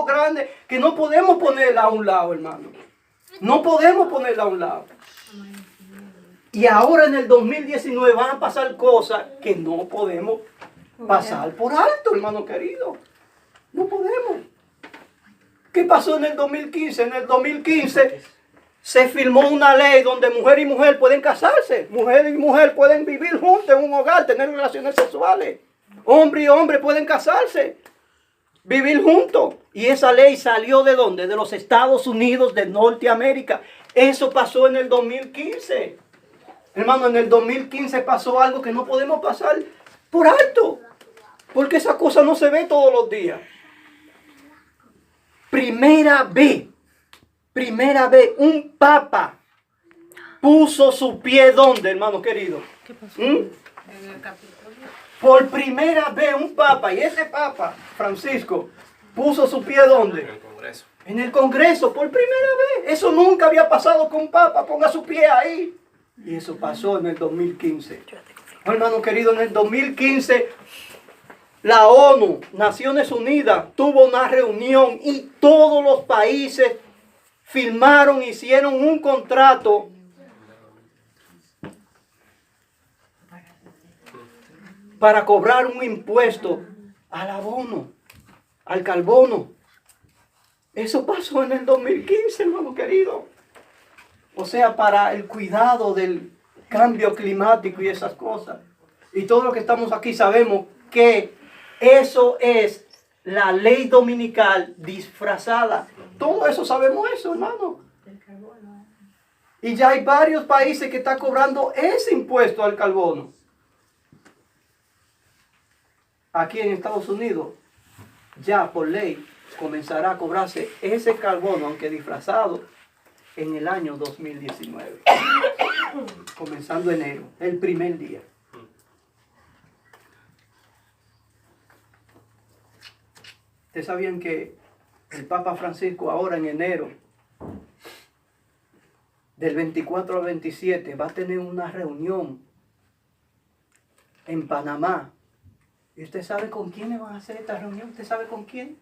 grandes que no podemos ponerla a un lado, hermano. No podemos ponerla a un lado. Y ahora en el 2019 van a pasar cosas que no podemos pasar por alto, hermano querido. No podemos. ¿Qué pasó en el 2015? En el 2015 se firmó una ley donde mujer y mujer pueden casarse. Mujer y mujer pueden vivir juntos en un hogar, tener relaciones sexuales. Hombre y hombre pueden casarse, vivir juntos. Y esa ley salió ¿de dónde? De los Estados Unidos de Norteamérica. Eso pasó en el 2015. Hermano, en el 2015 pasó algo que no podemos pasar por alto. Porque esa cosa no se ve todos los días. Primera vez, un papa puso su pie ¿dónde, hermano querido? ¿Qué pasó? Por primera vez un papa, y ese papa, Francisco, puso su pie ¿dónde? En el Congreso. En el Congreso, por primera vez. Eso nunca había pasado con un papa, ponga su pie ahí. Y eso pasó en el 2015. Oh, hermano querido, en el 2015 la ONU, Naciones Unidas, tuvo una reunión y todos los países firmaron, hicieron un contrato para cobrar un impuesto al abono, al carbono. Eso pasó en el 2015, hermano querido. O sea, para el cuidado del cambio climático y esas cosas. Y todos los que estamos aquí sabemos que eso es la ley dominical disfrazada. Todo eso sabemos eso, hermano. Y ya hay varios países que están cobrando ese impuesto al carbono. Aquí en Estados Unidos, ya por ley, comenzará a cobrarse ese carbono, aunque disfrazado, en el año 2019. Comenzando enero, el primer día. ¿Ustedes sabían que el Papa Francisco ahora en enero, del 24 al 27, va a tener una reunión en Panamá? ¿Y usted sabe con quiénes van a hacer esta reunión? ¿Usted sabe con quién?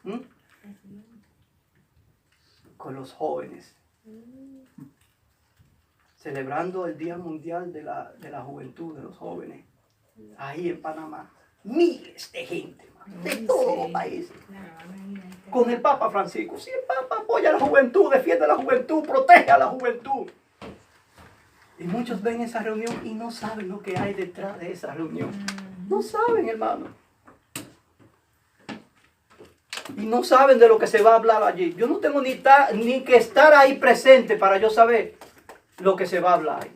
¿Mm? Con los jóvenes. Celebrando el Día Mundial de la Juventud, de los jóvenes. Ahí en Panamá. Miles de gente, hermano, de todos los países. Con el Papa Francisco. Sí, el Papa apoya a la juventud, defiende a la juventud, protege a la juventud. Y muchos ven esa reunión y no saben lo que hay detrás de esa reunión. No saben, hermano. Y no saben de lo que se va a hablar allí. Yo no tengo ni que estar ahí presente para yo saber lo que se va a hablar ahí.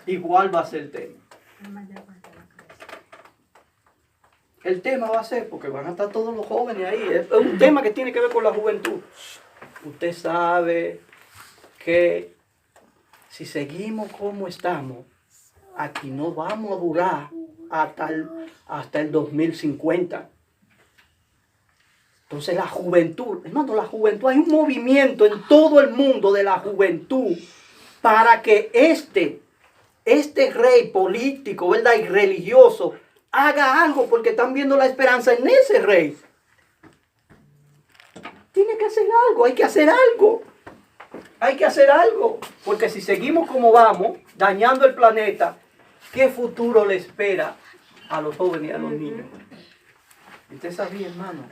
Igual va a ser el tema. El tema va a ser, porque van a estar todos los jóvenes ahí. Es un tema que tiene que ver con la juventud. Usted sabe que si seguimos como estamos, aquí no vamos a durar hasta el 2050. Entonces la juventud, hermano, la juventud, hay un movimiento en todo el mundo de la juventud para que este rey político, ¿verdad?, y religioso, haga algo, porque están viendo la esperanza en ese rey. Tiene que hacer algo, hay que hacer algo. Hay que hacer algo, porque si seguimos como vamos, dañando el planeta, ¿qué futuro le espera a los jóvenes y a los niños? Usted sabía, hermano,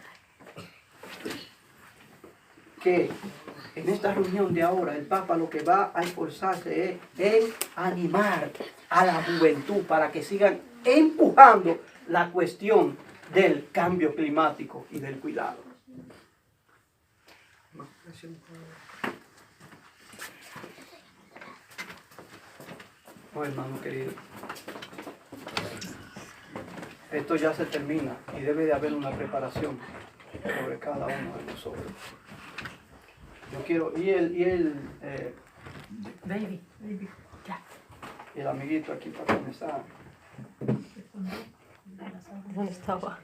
que en esta reunión de ahora el Papa lo que va a esforzarse es en animar a la juventud para que sigan empujando la cuestión del cambio climático y del cuidado. Oh, hermano querido, esto ya se termina y debe de haber una preparación sobre cada uno de nosotros. Yo quiero, y el amiguito aquí para comenzar. ¿Dónde estaba?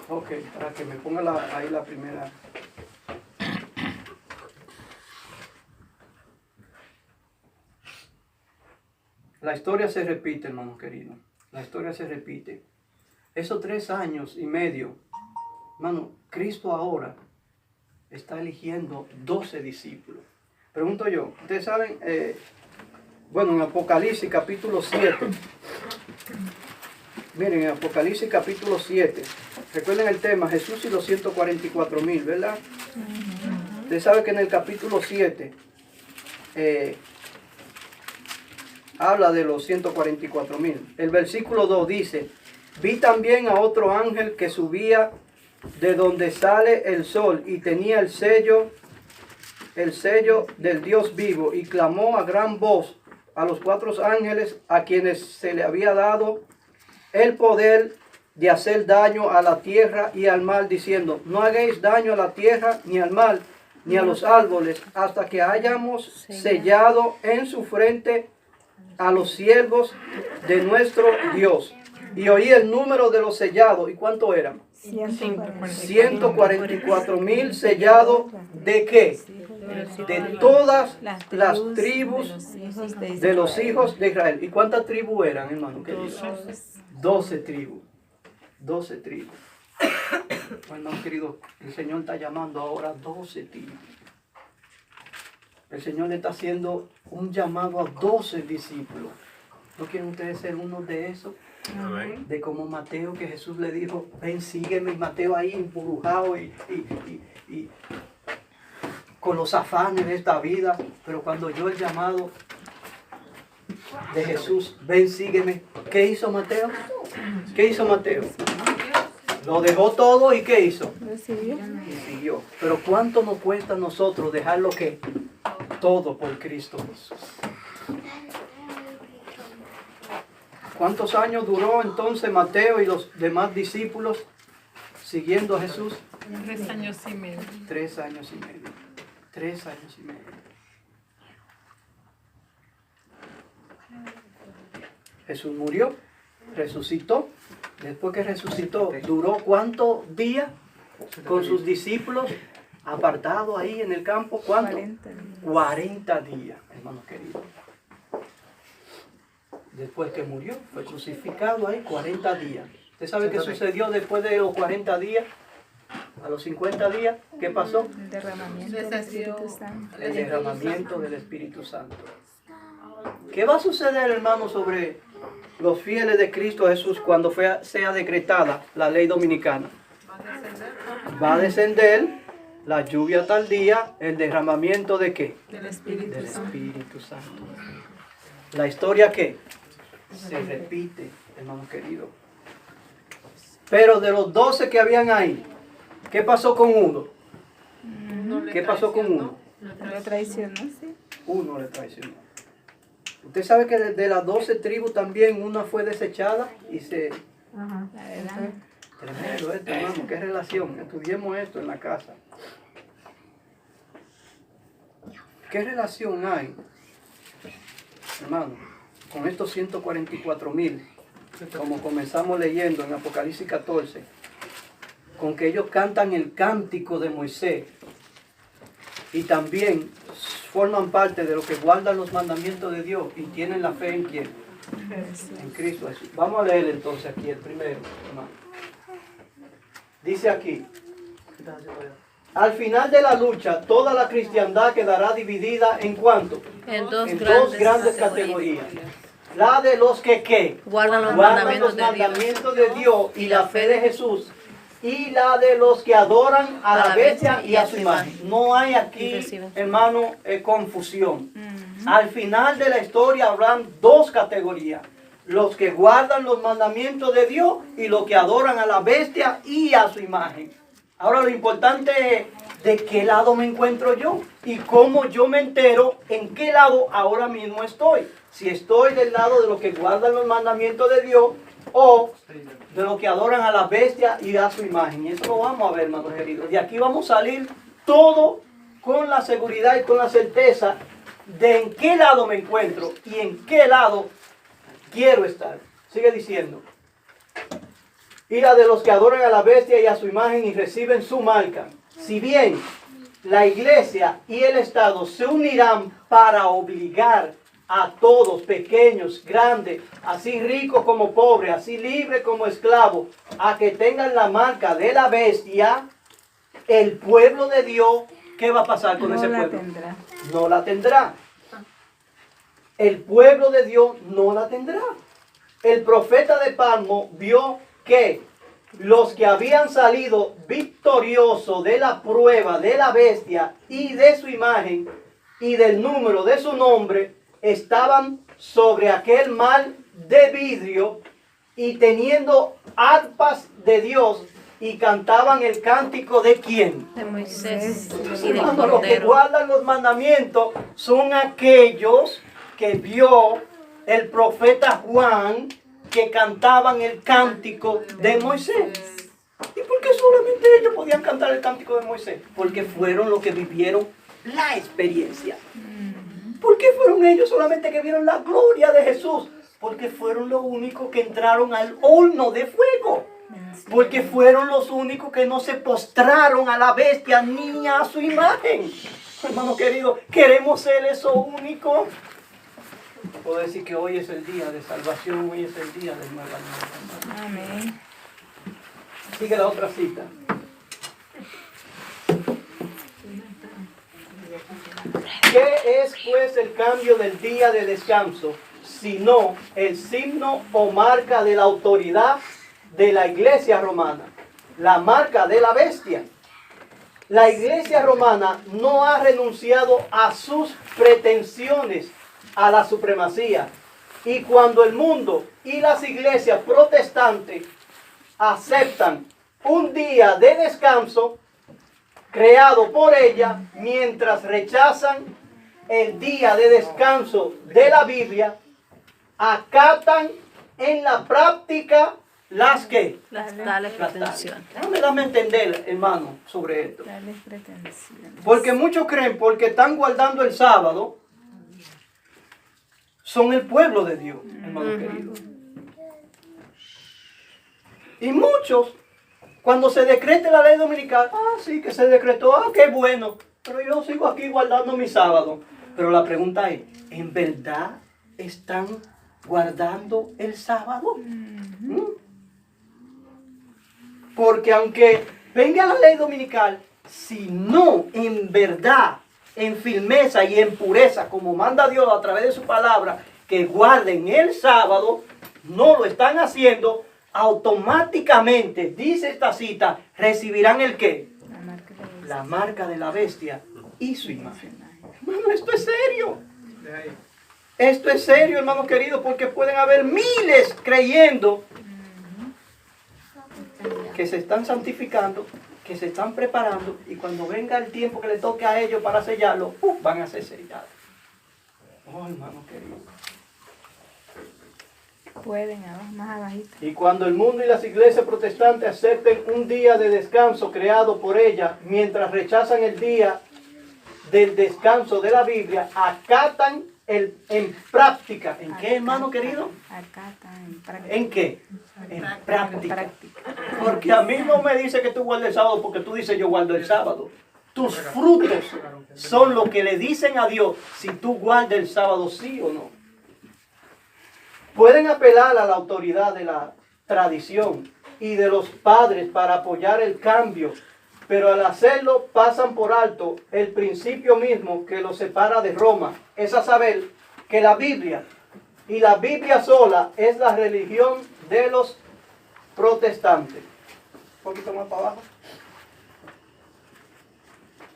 Ok, para que me ponga ahí la primera. La historia se repite, hermano querido. La historia se repite. Esos 3 años y medio, hermano, Cristo ahora está eligiendo 12 discípulos. Pregunto yo, ustedes saben, bueno, en Apocalipsis capítulo 7, miren, en Apocalipsis capítulo 7, recuerden el tema, Jesús y los 144,000, ¿verdad? Ustedes saben que en el capítulo 7, habla de los 144,000. El versículo 2 dice, vi también a otro ángel que subía de donde sale el sol y tenía el sello del Dios vivo, y clamó a gran voz a los 4 ángeles a quienes se le había dado el poder de hacer daño a la tierra y al mar, diciendo, no hagáis daño a la tierra ni al mar ni a los árboles hasta que hayamos sellado en su frente a los siervos de nuestro Dios. Y oí el número de los sellados. ¿Y cuánto eran? 144,000 sellados. ¿De qué? De todas las tribus de los hijos de Israel. ¿Y cuántas tribus eran, hermano querido? 12 tribus. 12 tribus. Hermano querido, el Señor está llamando ahora 12 tribus. El Señor le está haciendo un llamado a 12 discípulos. ¿No quieren ustedes ser uno de esos? Amén. De como Mateo, que Jesús le dijo, ven, sígueme. Y Mateo ahí embrujado y con los afanes de esta vida. Pero cuando oyó el llamado de Jesús, ven, sígueme. ¿Qué hizo Mateo? ¿Qué hizo Mateo? Lo dejó todo y ¿qué hizo? Y siguió. Pero ¿cuánto nos cuesta a nosotros dejar lo que? Todo por Cristo Jesús. ¿Cuántos años duró entonces Mateo y los demás discípulos siguiendo a Jesús? 3 años y medio. 3 años y medio. 3 años y medio. Jesús murió, resucitó. Después que resucitó, ¿duró cuántos días con sus discípulos apartados ahí en el campo? ¿Cuánto? 40 días, hermanos queridos. Después que murió, fue crucificado ahí 40 días. ¿Usted sabe qué sucedió después de los 40 días? A los 50 días, ¿qué pasó? El derramamiento del Espíritu Santo. El derramamiento del Espíritu Santo. ¿Qué va a suceder, hermanos, sobre los fieles de Cristo Jesús cuando sea decretada la ley dominicana? Va a descender la lluvia tardía, el derramamiento de qué? Del Espíritu Del Santo. Espíritu Santo. La historia que se repite, hermanos queridos. Pero de los 12 que habían ahí, ¿qué pasó con uno? ¿Qué pasó con uno? Lo traicionó, sí. Uno le traicionó. Usted sabe que de las 12 tribus también una fue desechada y se... Adelante. Tremendo esto, hermano, qué relación. Estudiemos esto en la casa. ¿Qué relación hay, hermano, con estos 144,000, como comenzamos leyendo en Apocalipsis 14, con que ellos cantan el cántico de Moisés y también forman parte de los que guardan los mandamientos de Dios y tienen la fe en quién? En Cristo Jesús. Vamos a leer entonces aquí el primero, hermano. Dice aquí: al final de la lucha, toda la cristiandad quedará dividida en ¿cuánto? En dos En dos grandes categorías. La de los que ¿qué? Guardan los Guardan los mandamientos de Dios. mandamientos de Dios y la fe de Jesús. Y la de los que adoran a la bestia y a su imagen. No hay Y aquí, reciben. hermano, confusión. Al final de la historia habrán dos categorías: los que guardan los mandamientos de Dios y los que adoran a la bestia y a su imagen. Ahora lo importante es de qué lado me encuentro yo y cómo yo me entero en qué lado ahora mismo estoy. Si estoy del lado de los que guardan los mandamientos de Dios o de los que adoran a la bestia y a su imagen. Y eso lo vamos a ver, hermanos queridos. De aquí vamos a salir todo con la seguridad y con la certeza de en qué lado me encuentro y en qué lado quiero estar. Sigue diciendo: y la de los que adoran a la bestia y a su imagen y reciben su marca. Si bien la iglesia y el Estado se unirán para obligar a todos, pequeños, grandes, así ricos como pobres, así libres como esclavos, a que tengan la marca de la bestia, el pueblo de Dios, ¿qué va a pasar con ese No la pueblo? tendrá. No la tendrá. El pueblo de Dios no la tendrá. El profeta de Palmo vio que los que habían salido victoriosos de la prueba de la bestia y de su imagen y del número de su nombre estaban sobre aquel mar de vidrio y teniendo arpas de Dios y cantaban el cántico de ¿quién? De Moisés y del Hermano, los que Cordero. guardan los mandamientos son aquellos que vio el profeta Juan que cantaban el cántico de Moisés. ¿Y por qué solamente ellos podían cantar el cántico de Moisés? Porque fueron los que vivieron la experiencia. ¿Por qué fueron ellos solamente que vieron la gloria de Jesús? Porque fueron los únicos que entraron al horno de fuego. Porque fueron los únicos que no se postraron a la bestia ni a su imagen. Hermano querido, ¿queremos ser eso único? Puedo decir que hoy es el día de salvación, hoy es el día de nueva vida. Amén. Sigue la otra cita. ¿Qué es pues el cambio del día de descanso, sino el signo o marca de la autoridad de la iglesia romana, la marca de la bestia. La iglesia romana no ha renunciado a sus pretensiones a la supremacía. Y cuando el mundo y las iglesias protestantes aceptan un día de descanso creado por ella, mientras rechazan el día de descanso de la Biblia, acatan en la práctica las que Las tales pretensiones. Dame entender, hermano, sobre esto. Tales pretensiones. Porque muchos creen, porque están guardando el sábado, son el pueblo de Dios, hermano querido. Y muchos, cuando se decrete la ley dominical, sí que se decretó, qué bueno, pero yo sigo aquí guardando mi sábado. Pero la pregunta es, ¿en verdad están guardando el sábado? Porque aunque venga la ley dominical, si no en verdad, en firmeza y en pureza, como manda Dios a través de su palabra, que guarden el sábado, no lo están haciendo, automáticamente, dice esta cita, recibirán el qué? La marca de la bestia y su imagen. Hermano, esto es serio. Esto es serio, hermano querido, porque pueden haber miles creyendo que se están santificando, que se están preparando, y cuando venga el tiempo que le toque a ellos para sellarlo, van a ser sellados. Oh, hermano querido. Pueden, más abajito. Y cuando el mundo y las iglesias protestantes acepten un día de descanso creado por ella, mientras rechazan el día del descanso de la Biblia, acatan en práctica. ¿En qué, hermano querido? Acatan en práctica. ¿En qué? En práctica. práctica. Porque a mí no me dice que tú guardes el sábado porque tú dices yo guardo el sábado. Tus frutos son lo que le dicen a Dios si tú guardas el sábado, sí o no. Pueden apelar a la autoridad de la tradición y de los padres para apoyar el cambio, pero al hacerlo pasan por alto el principio mismo que los separa de Roma, es a saber que la Biblia y la Biblia sola es la religión de los protestantes. Un poquito más para abajo.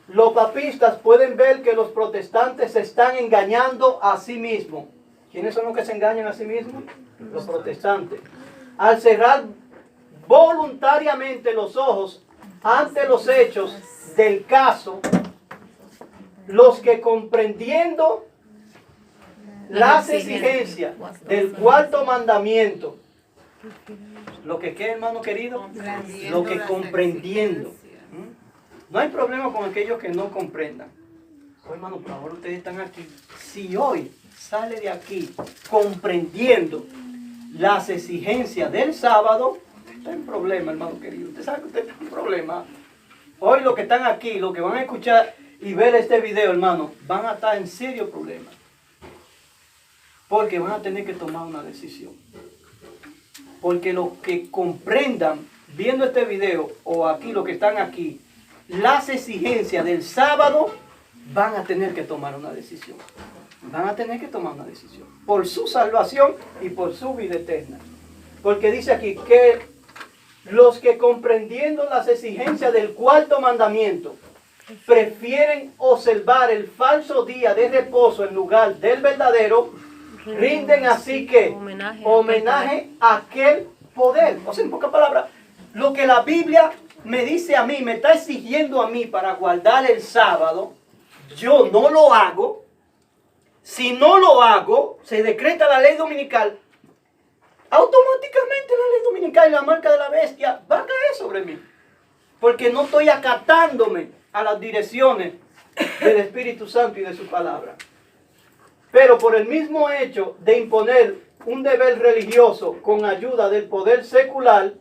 Los papistas pueden ver que los protestantes se están engañando a sí mismos. ¿Quiénes son los que se engañan a sí mismos? Los protestantes. Al cerrar voluntariamente los ojos ante los hechos del caso, los que comprendiendo las exigencias del cuarto mandamiento, lo que qué, hermano querido, lo que comprendiendo. No hay problema con aquellos que no comprendan. Oh, hermano, por favor, ustedes están aquí. Si hoy sale de aquí comprendiendo las exigencias del sábado, está en problema, hermano querido. Usted sabe que usted está en problema. Hoy los que están aquí, los que van a escuchar y ver este video, hermano, van a estar en serio problema. Porque van a tener que tomar una decisión. Porque los que comprendan, viendo este video, o aquí, los que están aquí, las exigencias del sábado, van a tener que tomar una decisión. Van a tener que tomar una decisión. Por su salvación y por su vida eterna. Porque dice aquí que los que comprendiendo las exigencias del cuarto mandamiento prefieren observar el falso día de reposo en lugar del verdadero, rinden así que homenaje a aquel poder. O sea, en pocas palabras, lo que la Biblia me dice a mí, me está exigiendo a mí para guardar el sábado, yo no lo hago. Si no lo hago, se decreta la ley dominical, automáticamente la ley dominical y la marca de la bestia va a caer sobre mí. Porque no estoy acatándome a las direcciones del Espíritu Santo y de su palabra. Pero por el mismo hecho de imponer un deber religioso con ayuda del poder secular,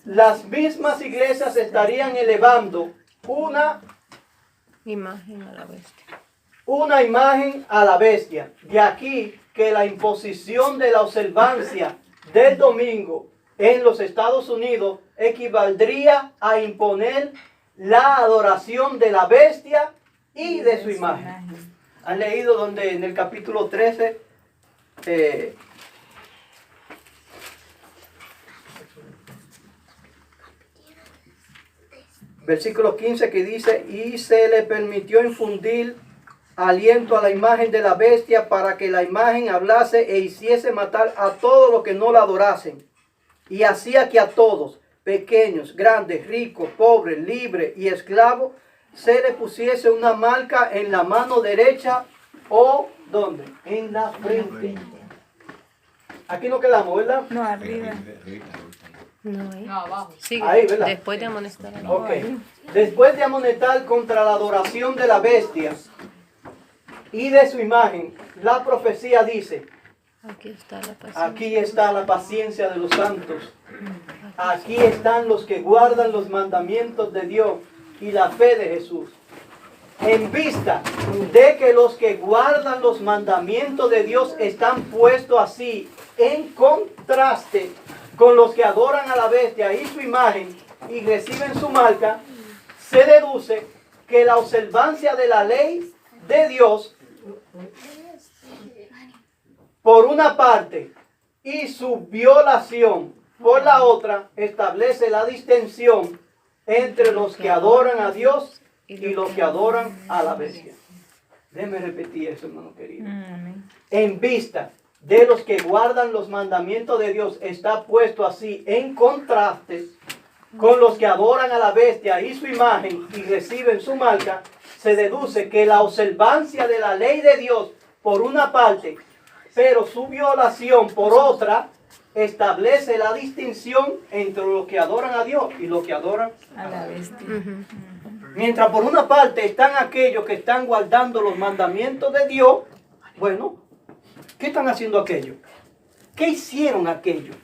las mismas iglesias estarían elevando una imagen a la bestia. Una imagen a la bestia. De aquí que la imposición de la observancia del domingo en los Estados Unidos equivaldría a imponer la adoración de la bestia y de su imagen. ¿Han leído donde en el capítulo 13 versículo 15 que dice, y se le permitió infundir aliento a la imagen de la bestia para que la imagen hablase e hiciese matar a todos los que no la adorasen. Y hacía que a todos, pequeños, grandes, ricos, pobres, libres y esclavos, se le pusiese una marca en la mano derecha o ¿dónde? En la frente. Aquí nos quedamos, ¿verdad? No, arriba. No, ahí. No, abajo. Sigue. Ahí, ¿verdad? Después de amonestar. Ok. Después de amonestar contra la adoración de la bestia y de su imagen, la profecía dice, Aquí está la paciencia. aquí está la paciencia de los santos. Aquí están los que guardan los mandamientos de Dios y la fe de Jesús. En vista de que los que guardan los mandamientos de Dios están puestos así en contraste con los que adoran a la bestia y su imagen y reciben su marca, se deduce que la observancia de la ley de Dios por una parte y su violación por la otra establece la distinción entre los que adoran a Dios y los que adoran a la bestia. Déjeme repetir eso, hermano querido. Amén. En vista de los que guardan los mandamientos de Dios está puesto así en contraste con los que adoran a la bestia y su imagen y reciben su marca, se deduce que la observancia de la ley de Dios por una parte, pero su violación por otra, establece la distinción entre los que adoran a Dios y los que adoran A la bestia. Mientras por una parte están aquellos que están guardando los mandamientos de Dios, bueno, ¿qué están haciendo aquellos? ¿Qué hicieron aquellos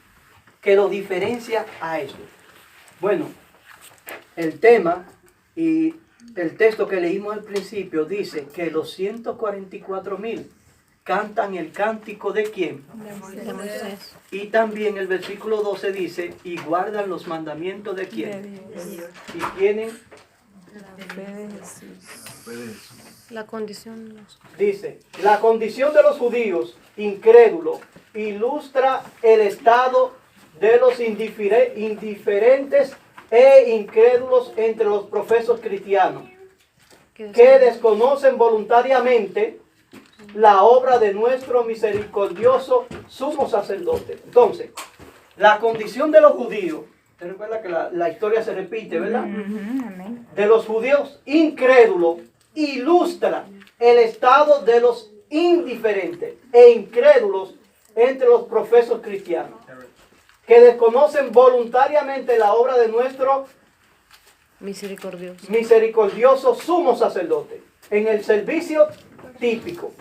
que los diferencia a eso? Bueno, el tema y el texto que leímos al principio dice que los 144,000 cantan el cántico de ¿quién? De Moisés. Y también el versículo 12 dice, y guardan los mandamientos de De ¿quién? Dios. Y tienen, La fe de Jesús. La condición. dice, la condición de los judíos incrédulos ilustra el estado de los indiferentes e incrédulos entre los profesos cristianos, que desconocen voluntariamente la obra de nuestro misericordioso sumo sacerdote. Entonces, la condición de los judíos, ¿te recuerda que la historia se repite, verdad? Amén. De los judíos incrédulos ilustra el estado de los indiferentes e incrédulos entre los profesos cristianos, que desconocen voluntariamente la obra de nuestro misericordioso sumo sacerdote. En el servicio típico,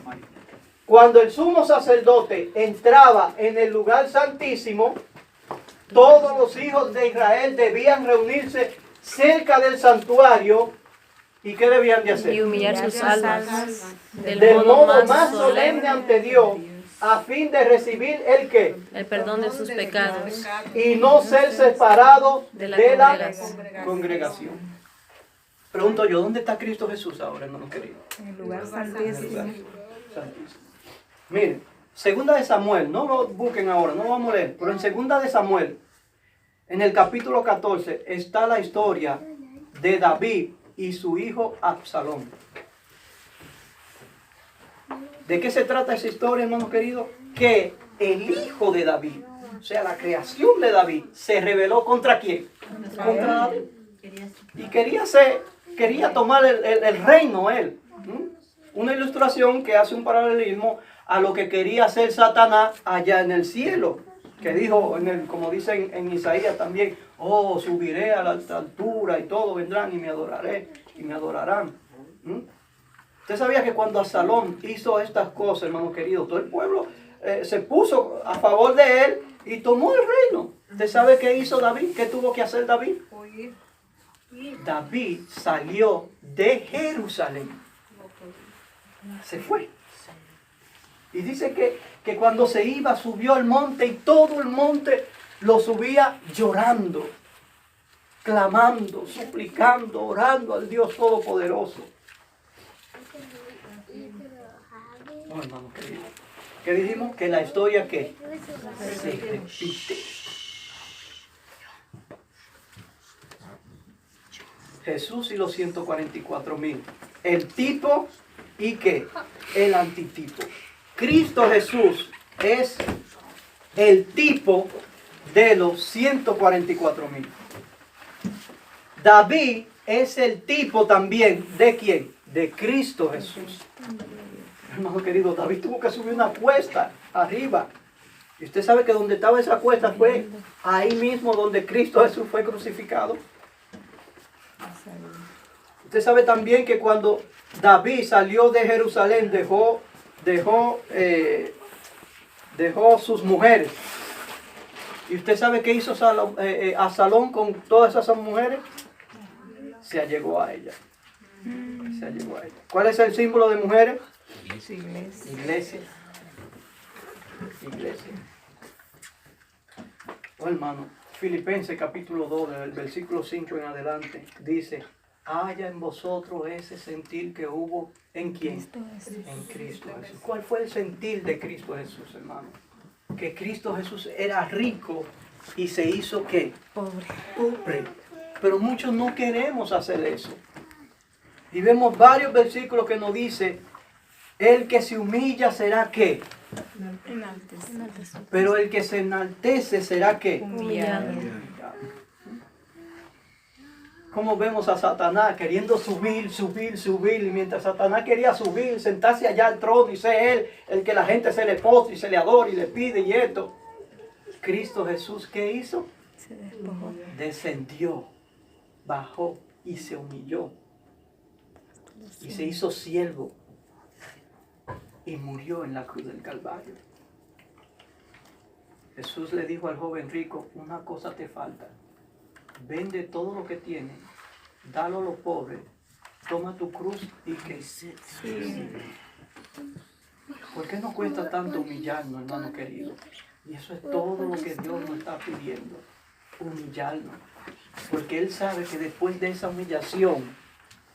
cuando el sumo sacerdote entraba en el lugar santísimo, todos los hijos de Israel debían reunirse cerca del santuario. ¿Y qué debían de hacer? Y humillar sus almas Del modo más solemne ante Dios, a fin de recibir el qué, el perdón de sus pecados. y no ser separado De de la la congregación. Pregunto yo, ¿dónde está Cristo Jesús ahora, hermano querido? En el lugar santísimo. Santísimo. Miren, segunda de Samuel, no lo busquen ahora, no lo vamos a leer, pero en segunda de Samuel, en el capítulo 14, está la historia de David y su hijo Absalón. ¿De qué se trata esa historia, hermano querido? Que el hijo de David, o sea, la creación de David, se rebeló ¿contra quién? Contra David. Y quería tomar el reino él. Una ilustración que hace un paralelismo a lo que quería hacer Satanás allá en el cielo. Que dijo, como dice en Isaías también, oh, subiré a la alta altura y todos vendrán y me adoraré y me adorarán. Usted sabía que cuando Absalón hizo estas cosas, hermano querido, todo el pueblo se puso a favor de él y tomó el reino. ¿Usted sabe qué hizo David? ¿Qué tuvo que hacer David? David salió de Jerusalén. Se fue. Y dice que cuando se iba, subió al monte y todo el monte lo subía llorando, clamando, suplicando, orando al Dios Todopoderoso. No, hermano querido. ¿Qué dijimos? Que la historia que se repite. Jesús y los 144,000. El tipo y qué? El antitipo. Cristo Jesús es el tipo de los 144,000. David es el tipo también de quién? De Cristo Jesús. Hermano querido, David tuvo que subir una cuesta arriba. Y usted sabe que donde estaba esa cuesta fue ahí mismo donde Cristo Jesús fue crucificado. Usted sabe también que cuando David salió de Jerusalén dejó sus mujeres. ¿Y usted sabe qué hizo Absalón con todas esas mujeres? Se allegó a ella. Se allegó a ella. ¿Cuál es el símbolo de mujeres? Iglesia. Iglesia. Iglesia. Oh, hermano, Filipenses capítulo 2, del versículo 5 en adelante, dice: haya en vosotros ese sentir que hubo en quién? En Cristo Jesús. ¿Cuál fue el sentir de Cristo Jesús, hermano? Que Cristo Jesús era rico y se hizo ¿qué? Pobre. Pero muchos no queremos hacer eso. Y vemos varios versículos que nos dice: el que se humilla será ¿qué? Pero el que se enaltece será ¿qué? Humillado. Como vemos a Satanás queriendo subir, y mientras Satanás quería subir, sentarse allá al trono y ser él el que la gente se le postre y se le adore y le pide y esto, Cristo Jesús, ¿qué hizo? Se despojó. Descendió, bajó y se humilló y se hizo siervo y murió en la cruz del Calvario. Jesús le dijo al joven rico: una cosa te falta. Vende todo lo que tienes, dalo a los pobres, toma tu cruz y que sí. ¿Por qué nos cuesta tanto humillarnos, hermano querido? Y eso es todo lo que Dios nos está pidiendo, humillarnos. Porque Él sabe que después de esa humillación,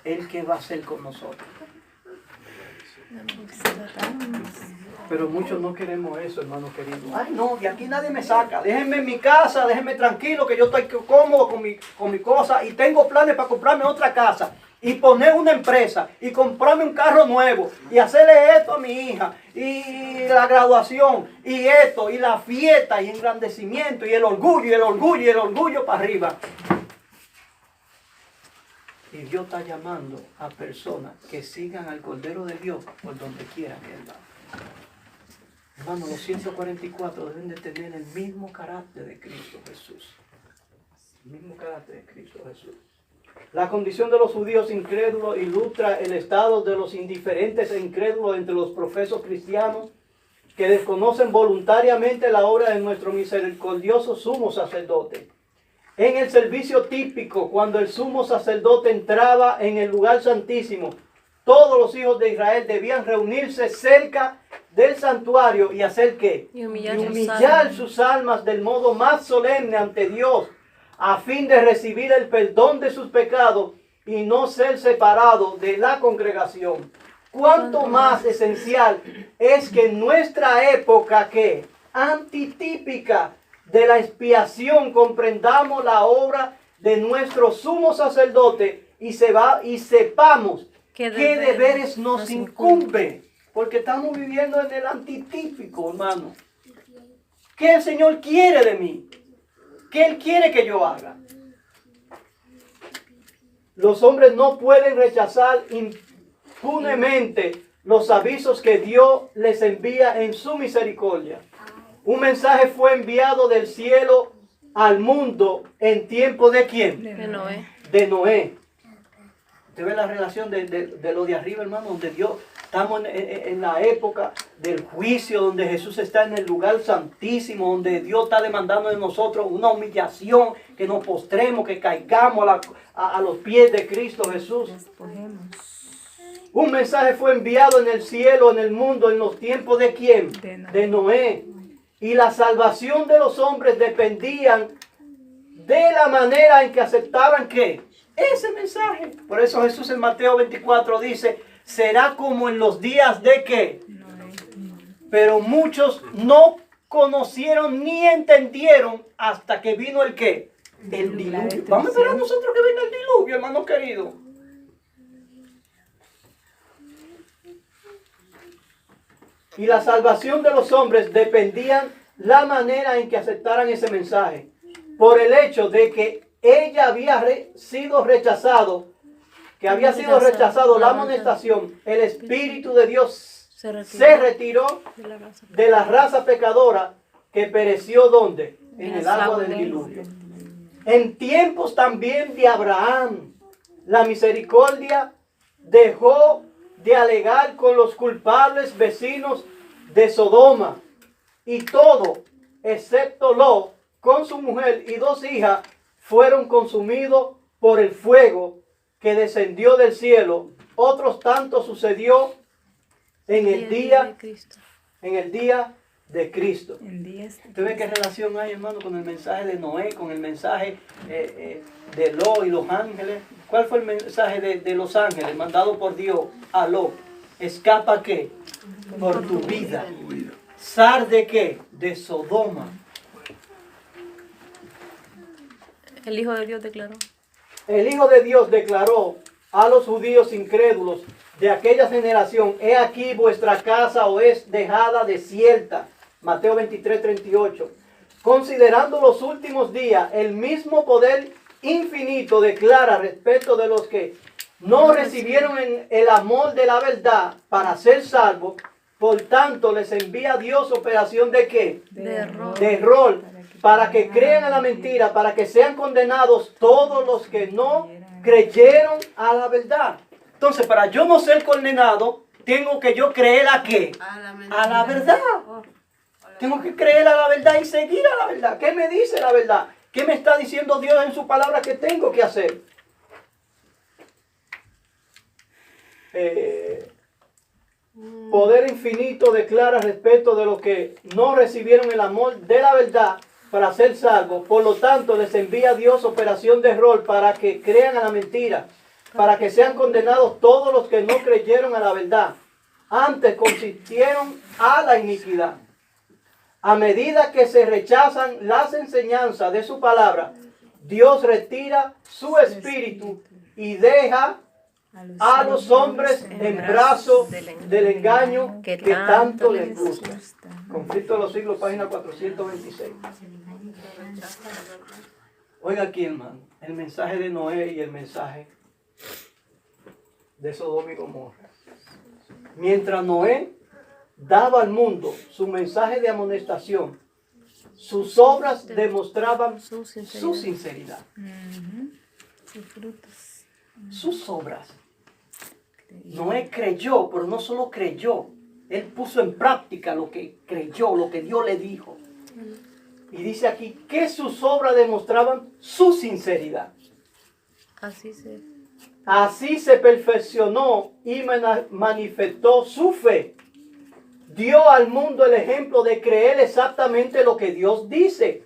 Él qué va a hacer con nosotros. Pero muchos no queremos eso, hermano querido. Ay, no, de aquí nadie me saca. Déjenme en mi casa, déjenme tranquilo, que yo estoy cómodo con mi cosa y tengo planes para comprarme otra casa y poner una empresa y comprarme un carro nuevo y hacerle esto a mi hija y la graduación y esto y la fiesta y engrandecimiento y el orgullo para arriba. Y Dios está llamando a personas que sigan al Cordero de Dios por donde quiera que Él va. Hermano, los 144 deben de tener el mismo carácter de Cristo Jesús. El mismo carácter de Cristo Jesús. La condición de los judíos incrédulos ilustra el estado de los indiferentes e incrédulos entre los profesos cristianos que desconocen voluntariamente la obra de nuestro misericordioso sumo sacerdote. En el servicio típico, cuando el sumo sacerdote entraba en el lugar santísimo, todos los hijos de Israel debían reunirse cerca del santuario y hacer ¿qué? Y humillar, sus almas del modo más solemne ante Dios, a fin de recibir el perdón de sus pecados y no ser separado de la congregación. Cuánto más esencial es que en nuestra época que antitípica de la expiación comprendamos la obra de nuestro sumo sacerdote y sepamos qué deberes nos incumbe, porque estamos viviendo en el antitípico, hermano. ¿Qué el Señor quiere de mí? ¿Qué Él quiere que yo haga? Los hombres no pueden rechazar impunemente los avisos que Dios les envía en su misericordia. Un mensaje fue enviado del cielo al mundo en tiempo de ¿quién? De Noé. De Noé. Usted ve la relación de lo de arriba, hermano, donde Dios, estamos en la época del juicio, donde Jesús está en el lugar santísimo, donde Dios está demandando de nosotros una humillación, que nos postremos, que caigamos a los pies de Cristo Jesús. Un mensaje fue enviado en el cielo, en el mundo, en los tiempos de ¿quién? De Noé. Y la salvación de los hombres dependían de la manera en que aceptaban ¿qué? Ese mensaje. Por eso Jesús en Mateo 24 dice: será como en los días de ¿qué? Pero muchos no conocieron ni entendieron hasta que vino el ¿qué? El diluvio. Vamos a esperar nosotros que venga el diluvio, hermano querido. Y la salvación de los hombres dependían la manera en que aceptaran ese mensaje. Por el hecho de que ella había sido rechazado, que había sido rechazado la amonestación, el Espíritu de Dios se retiró de la raza pecadora que pereció ¿dónde? En el agua del diluvio. En tiempos también de Abraham, la misericordia dejó de alegar con los culpables vecinos de Sodoma, y todo, excepto Lot, con su mujer y 2 hijas, fueron consumidos por el fuego que descendió del cielo. Otros tantos sucedió en el día de Cristo. ¿Usted ve qué relación hay, hermano, con el mensaje de Noé, con el mensaje de Lot y los ángeles? ¿Cuál fue el mensaje de los ángeles mandado por Dios a Lot? Escapa ¿qué? Por tu vida. Sal de ¿qué? De Sodoma. El Hijo de Dios declaró. El Hijo de Dios declaró a los judíos incrédulos de aquella generación: he aquí vuestra casa os es dejada desierta. Mateo 23:38. Considerando los últimos días, el mismo poder infinito declara respecto de los que no recibieron el amor de la verdad para ser salvos. Por tanto, les envía Dios operación de ¿qué? De error, para que crean a la mentira, para que sean condenados todos los que no creyeron a la verdad. Entonces, para yo no ser condenado, tengo que yo creer a ¿qué? A la verdad. Tengo que creer a la verdad y seguir a la verdad. ¿Qué me dice la verdad? ¿Qué me está diciendo Dios en su palabra que tengo que hacer? Poder infinito declara respecto de los que no recibieron el amor de la verdad para ser salvos. Por lo tanto, les envía Dios operación de error para que crean a la mentira, para que sean condenados todos los que no creyeron a la verdad. Antes consistieron a la iniquidad. A medida que se rechazan las enseñanzas de su palabra, Dios retira su espíritu y deja a los hombres en brazos del engaño que tanto les gusta. Conflicto de los siglos, página 426. Oiga aquí, hermano, el mensaje de Noé y el mensaje de Sodoma y Gomorra. Mientras Noé daba al mundo su mensaje de amonestación, sus obras demostraban su sinceridad. Sus frutos. Sus obras. Noé creyó, pero no solo creyó, él puso en práctica lo que creyó, lo que Dios le dijo. Y dice aquí que sus obras demostraban su sinceridad. Así se perfeccionó y manifestó su fe. Dio al mundo el ejemplo de creer exactamente lo que Dios dice.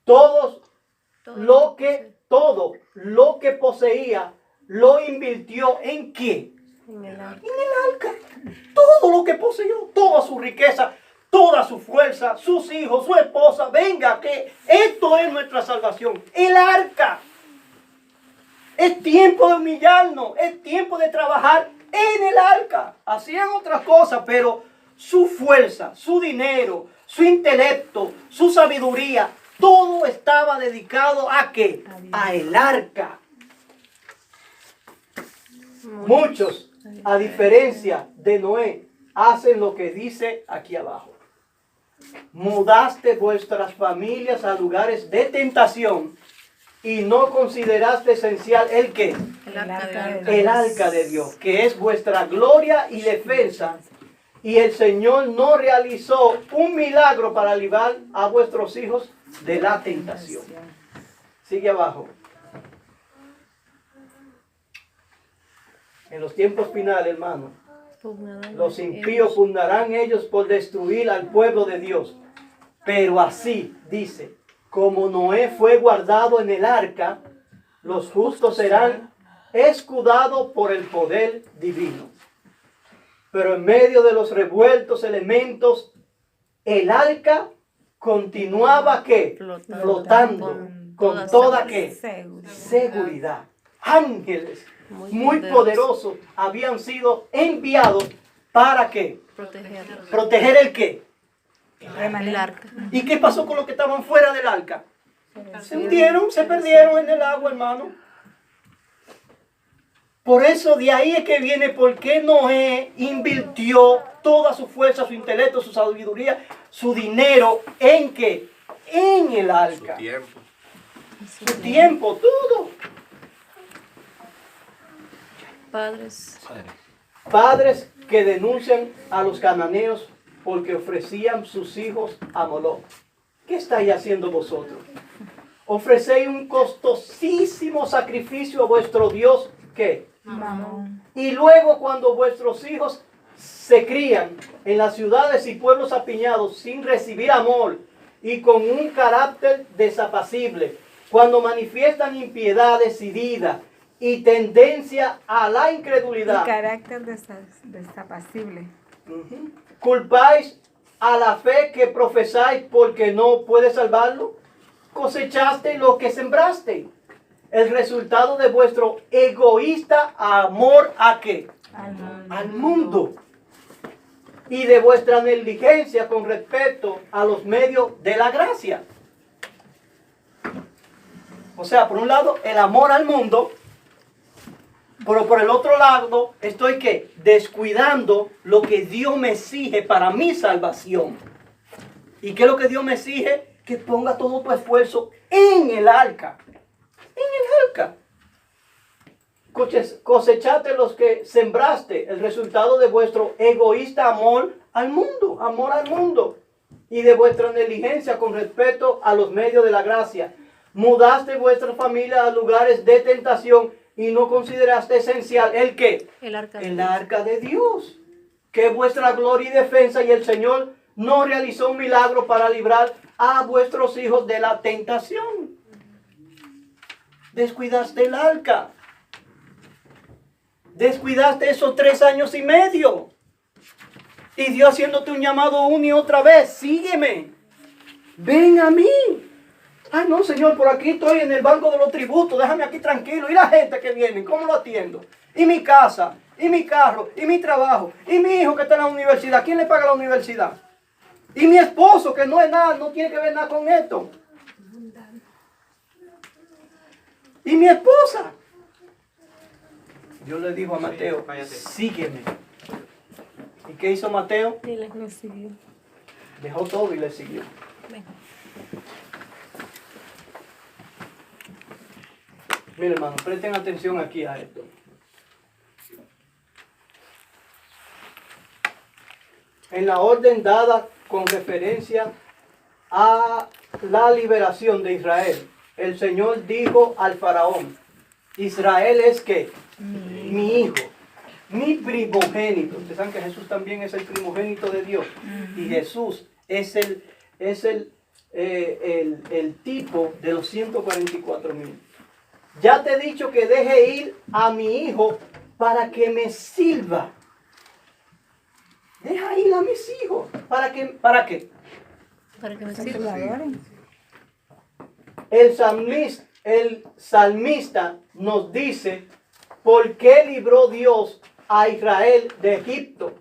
Todo lo que poseía lo invirtió ¿en qué? En el arca. Todo lo que poseyó, toda su riqueza, toda su fuerza, sus hijos, su esposa. Venga, que esto es nuestra salvación. El arca. Es tiempo de humillarnos, es tiempo de trabajar en el arca. Hacían otras cosas, pero su fuerza, su dinero, su intelecto, su sabiduría, todo estaba dedicado ¿a qué? A el arca. Muchos, a diferencia de Noé, hacen lo que dice aquí abajo. Mudaste vuestras familias a lugares de tentación y no consideraste esencial ¿el qué? El arca de Dios, que es vuestra gloria y defensa. Y el Señor no realizó un milagro para librar a vuestros hijos de la tentación. Sigue abajo. En los tiempos finales, hermano, los impíos pugnarán ellos por destruir al pueblo de Dios. Pero así, dice, como Noé fue guardado en el arca, los justos serán escudados por el poder divino. Pero en medio de los revueltos elementos, el arca continuaba ¿qué? Flotando con toda ¿qué? Seguridad. Ángeles muy poderosos habían sido enviados para ¿qué? Proteger el ¿qué? El arca. ¿Y qué pasó con los que estaban fuera del arca? Se hundieron, se perdieron en el agua, hermano. Por eso de ahí es que viene por qué Noé invirtió toda su fuerza, su intelecto, su sabiduría, su dinero en qué? En el arca. Su tiempo, todo. Padres que denuncian a los cananeos porque ofrecían sus hijos a Moloch. ¿Qué estáis haciendo vosotros? Ofrecéis un costosísimo sacrificio a vuestro Dios, ¿qué? Mamón. Y luego cuando vuestros hijos se crían en las ciudades y pueblos apiñados sin recibir amor y con un carácter desapacible, cuando manifiestan impiedad decidida y tendencia a la incredulidad, Y carácter desapacible. culpáis a la fe que profesáis porque no puede salvarlo, cosechaste lo que sembraste. El resultado de vuestro egoísta amor ¿a qué? Al mundo. Y de vuestra negligencia con respecto a los medios de la gracia. O sea, por un lado, el amor al mundo, pero por el otro lado, estoy ¿qué? Descuidando lo que Dios me exige para mi salvación. ¿Y qué es lo que Dios me exige? Que ponga todo tu esfuerzo en el arca. En el arca. Cosechate los que sembraste, el resultado de vuestro egoísta amor al mundo, y de vuestra negligencia con respecto a los medios de la gracia. Mudaste vuestra familia a lugares de tentación y no consideraste esencial ¿el qué? El arca de Dios, que es vuestra gloria y defensa, y el Señor no realizó un milagro para librar a vuestros hijos de la tentación. Descuidaste el arca. Descuidaste esos 3 años y medio. Y Dios haciéndote un llamado una y otra vez. Sígueme. Ven a mí. Ay, no, Señor, por aquí estoy en el banco de los tributos. Déjame aquí tranquilo. ¿Y la gente que viene? ¿Cómo lo atiendo? ¿Y mi casa? ¿Y mi carro? ¿Y mi trabajo? ¿Y mi hijo que está en la universidad? ¿Quién le paga la universidad? ¿Y mi esposo que no es nada, no tiene que ver nada con esto? ¿Y mi esposa? Dios le dijo a Mateo, sígueme. ¿Y qué hizo Mateo? Y le siguió. Dejó todo y le siguió. Mire, hermano, presten atención aquí a esto. En la orden dada con referencia a la liberación de Israel, el Señor dijo al faraón, Israel es ¿qué? Mi hijo, mi primogénito. Ustedes saben que Jesús también es el primogénito de Dios. Y Jesús es el tipo de los 144,000. Ya te he dicho que deje ir a mi hijo para que me sirva. Deja ir a mis hijos. ¿Para qué? Para que me sirva. El salmista nos dice por qué libró Dios a Israel de Egipto.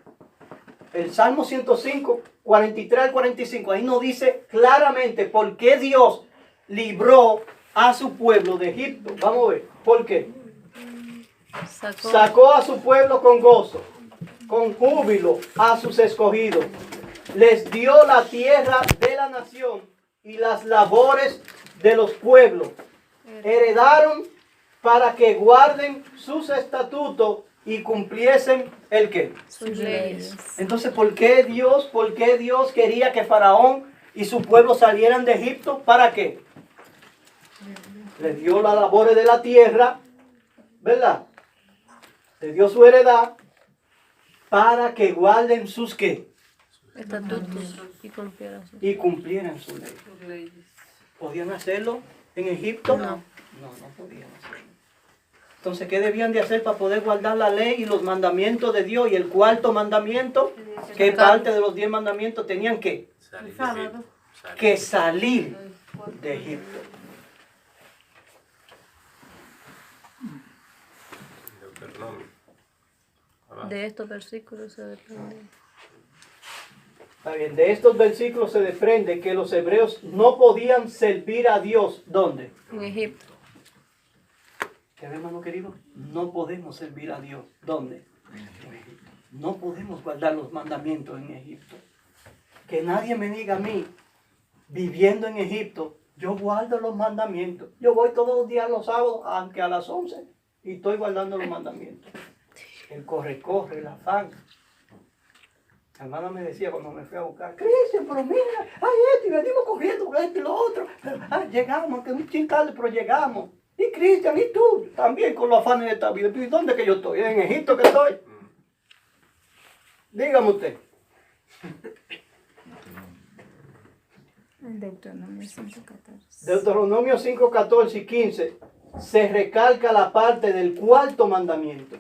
El Salmo 105, 43 al 45, ahí nos dice claramente por qué Dios libró a su pueblo de Egipto. Vamos a ver, ¿por qué? Sacó a su pueblo con gozo, con júbilo a sus escogidos. Les dio la tierra de la nación y las labores de los pueblos. Heredaron para que guarden sus estatutos y cumpliesen ¿el qué? Sus leyes. Entonces, ¿por qué Dios quería que Faraón y su pueblo salieran de Egipto? ¿Para qué? Les dio las labores de la tierra, ¿verdad? Les dio su heredad para que guarden sus ¿qué? Estatutos y cumplieran sus leyes. ¿Podían hacerlo en Egipto? No. No podían hacerlo. Entonces, ¿qué debían de hacer para poder guardar la ley y los mandamientos de Dios? Y el cuarto mandamiento, ¿qué parte de los 10 mandamientos tenían que? Salir de Egipto. Que salir de Egipto. Deuteronomio. Abajo. De estos versículos se depende. Está bien, de estos versículos se desprende que los hebreos no podían servir a Dios. ¿Dónde? En Egipto. ¿Qué ve, hermano querido? No podemos servir a Dios. ¿Dónde? En Egipto. No podemos guardar los mandamientos en Egipto. Que nadie me diga a mí, viviendo en Egipto, yo guardo los mandamientos. Yo voy todos los días los sábados, aunque a las 11, y estoy guardando los mandamientos. El corre, el afán. La hermana me decía cuando me fui a buscar, Cristian, pero mira, y venimos corriendo, esto y lo otro. Pero, llegamos, que un chin tarde, pero llegamos. Y Cristian, y tú, también con los afanes de esta vida. ¿Y dónde que yo estoy? ¿En Egipto que estoy? Dígame usted. En Deuteronomio 5:14. Deuteronomio 5, 14 y 15 se recalca la parte del cuarto mandamiento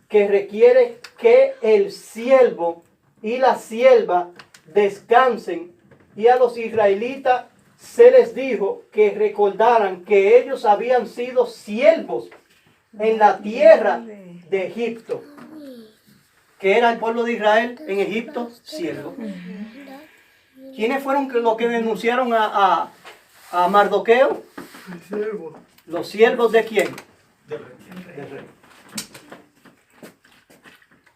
que requiere que el siervo y la sierva descansen, y a los israelitas se les dijo que recordaran que ellos habían sido siervos en la tierra de Egipto. ¿Qué era el pueblo de Israel en Egipto? Siervo. ¿Quiénes fueron los que denunciaron a Mardoqueo? ¿Los siervos de quién? Del rey.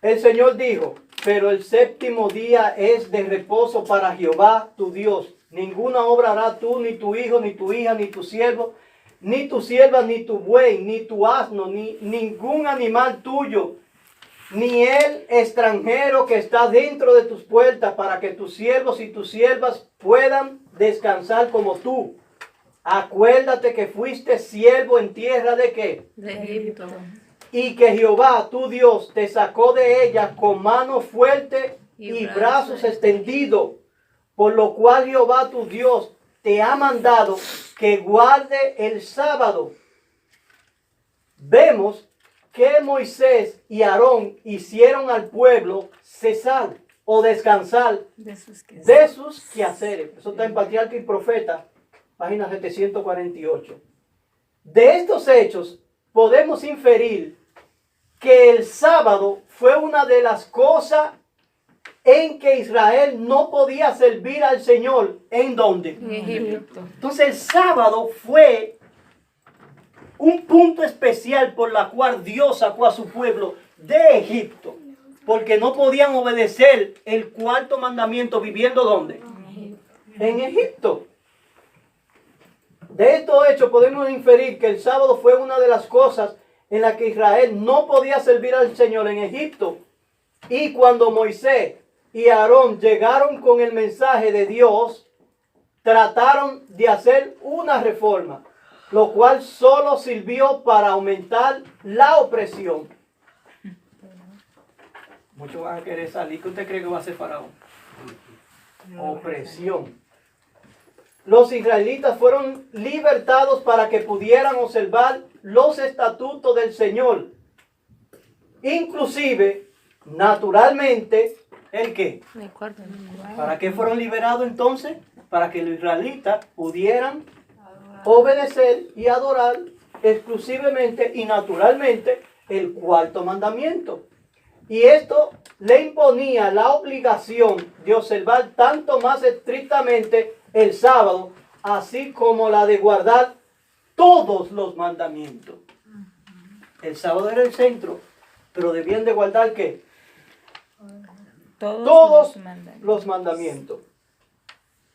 El Señor dijo, pero el séptimo día es de reposo para Jehová tu Dios. Ninguna obra hará tú, ni tu hijo, ni tu hija, ni tu siervo, ni tu sierva, ni tu buey, ni tu asno, ni ningún animal tuyo, ni el extranjero que está dentro de tus puertas, para que tus siervos y tus siervas puedan descansar como tú. Acuérdate que fuiste siervo en tierra de ¿qué? De Egipto. Y que Jehová, tu Dios, te sacó de ella con mano fuerte y brazos extendidos, por lo cual Jehová, tu Dios, te ha mandado que guarde el sábado. Vemos que Moisés y Aarón hicieron al pueblo cesar o descansar De sus que de sus quehaceres. Eso está en Patriarca y Profeta, página 748. De estos hechos podemos inferir que el sábado fue una de las cosas en que Israel no podía servir al Señor. ¿En dónde? En Egipto. Entonces el sábado fue un punto especial por la cual Dios sacó a su pueblo de Egipto. Porque no podían obedecer el cuarto mandamiento viviendo ¿dónde? En Egipto. De estos hechos podemos inferir que el sábado fue una de las cosas en la que Israel no podía servir al Señor en Egipto. Y cuando Moisés y Aarón llegaron con el mensaje de Dios, trataron de hacer una reforma, lo cual solo sirvió para aumentar la opresión. Muchos van a querer salir. ¿Qué usted cree que va a hacer Faraón? Opresión. Los israelitas fueron libertados para que pudieran observar los estatutos del Señor. Inclusive, naturalmente, ¿el qué? El cuarto. ¿Para qué fueron liberados entonces? Para que los israelitas pudieran obedecer y adorar exclusivamente y naturalmente el cuarto mandamiento. Y esto le imponía la obligación de observar tanto más estrictamente el sábado, así como la de guardar todos los mandamientos. El sábado era el centro, pero debían de guardar ¿qué? Todos los mandamientos.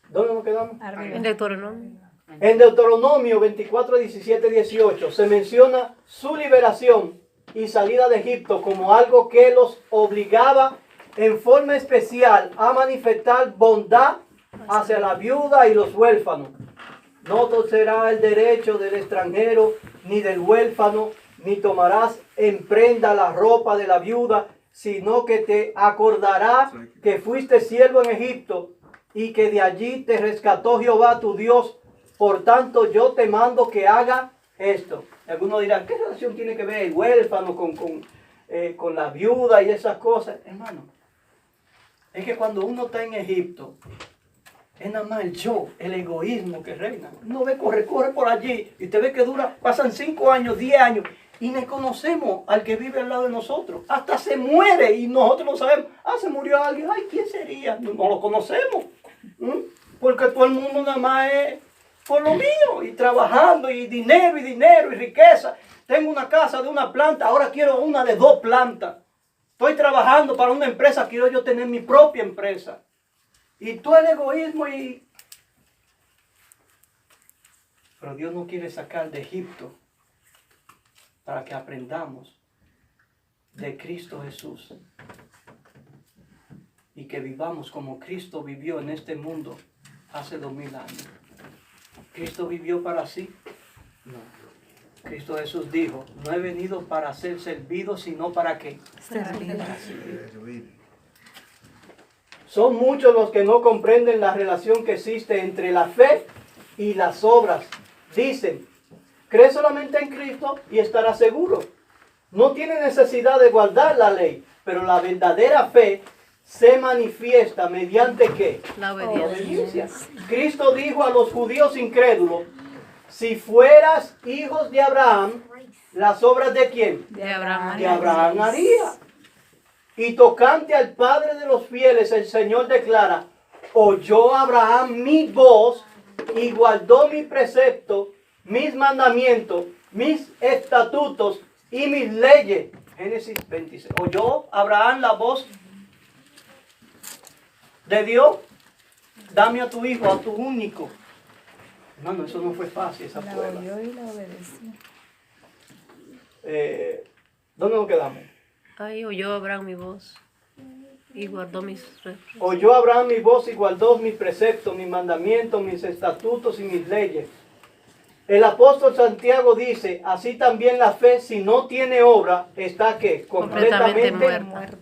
¿Dónde nos quedamos? En Deuteronomio. En Deuteronomio 24, 17, 18 se menciona su liberación y salida de Egipto como algo que los obligaba en forma especial a manifestar bondad hacia la viuda y los huérfanos. No torcerá el derecho del extranjero ni del huérfano, ni tomarás en prenda la ropa de la viuda, sino que te acordarás que fuiste siervo en Egipto y que de allí te rescató Jehová tu Dios. Por tanto, yo te mando que haga esto. Algunos dirán, ¿qué relación tiene que ver el huérfano con la viuda y esas cosas? Hermano, es que cuando uno está en Egipto, es nada más el yo, el egoísmo que reina. Uno ve, corre por allí y te ve que pasan 5 años, 10 años y no conocemos al que vive al lado de nosotros. Hasta se muere y nosotros no sabemos. Se murió alguien. Ay, ¿quién sería? No lo conocemos. Porque todo el mundo nada más es por lo mío y trabajando y dinero y riqueza. Tengo una casa de una planta, ahora quiero una de 2 plantas. Estoy trabajando para una empresa, quiero yo tener mi propia empresa. Y todo el egoísmo Pero Dios nos quiere sacar de Egipto para que aprendamos de Cristo Jesús. Y que vivamos como Cristo vivió en este mundo hace 2000 años. ¿Cristo vivió para sí? No. Cristo Jesús dijo, no he venido para ser servido, sino para ¿qué? Servir. Para servir. Son muchos los que no comprenden la relación que existe entre la fe y las obras. Dicen, cree solamente en Cristo y estarás seguro. No tiene necesidad de guardar la ley, pero la verdadera fe se manifiesta mediante ¿qué? La La obediencia. obediencia. Cristo dijo a los judíos incrédulos, si fueras hijos de Abraham, las obras de ¿quién? De Abraham. Que Abraham haría. Y tocante al Padre de los fieles, el Señor declara, oyó Abraham mi voz y guardó mi precepto, mis mandamientos, mis estatutos y mis leyes. Génesis 26. ¿Oyó Abraham la voz de Dios? Dame a tu hijo, a tu único. Hermano, eso no fue fácil, esa La prueba. oyó y la obedeció. ¿Dónde nos quedamos? Ahí oyó Abraham mi voz y guardó mis retos. Oyó Abraham mi voz y guardó mis preceptos, mis mandamientos, mis estatutos y mis leyes. El apóstol Santiago dice, así también la fe, si no tiene obra, está ¿qué? Completamente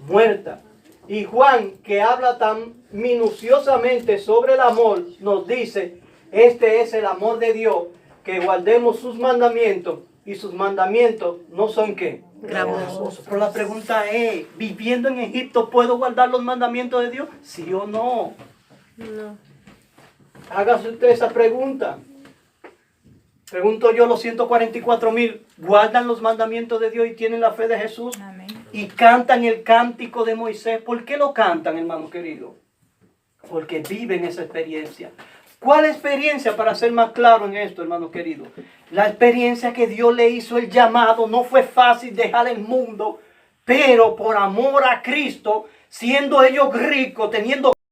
muerta. Y Juan, que habla tan minuciosamente sobre el amor, nos dice, este es el amor de Dios, que guardemos sus mandamientos, y sus mandamientos no son ¿qué? Gravosos. Pero la pregunta es, ¿viviendo en Egipto puedo guardar los mandamientos de Dios? ¿Sí o no? No. Hágase usted esa pregunta. Pregunto yo, los 144,000, ¿guardan los mandamientos de Dios y tienen la fe de Jesús? Amén. Y cantan el cántico de Moisés. ¿Por qué lo cantan, hermano querido? Porque viven esa experiencia. ¿Cuál experiencia, para ser más claro en esto, hermano querido? La experiencia que Dios le hizo el llamado. No fue fácil dejar el mundo, pero por amor a Cristo, siendo ellos ricos, teniendo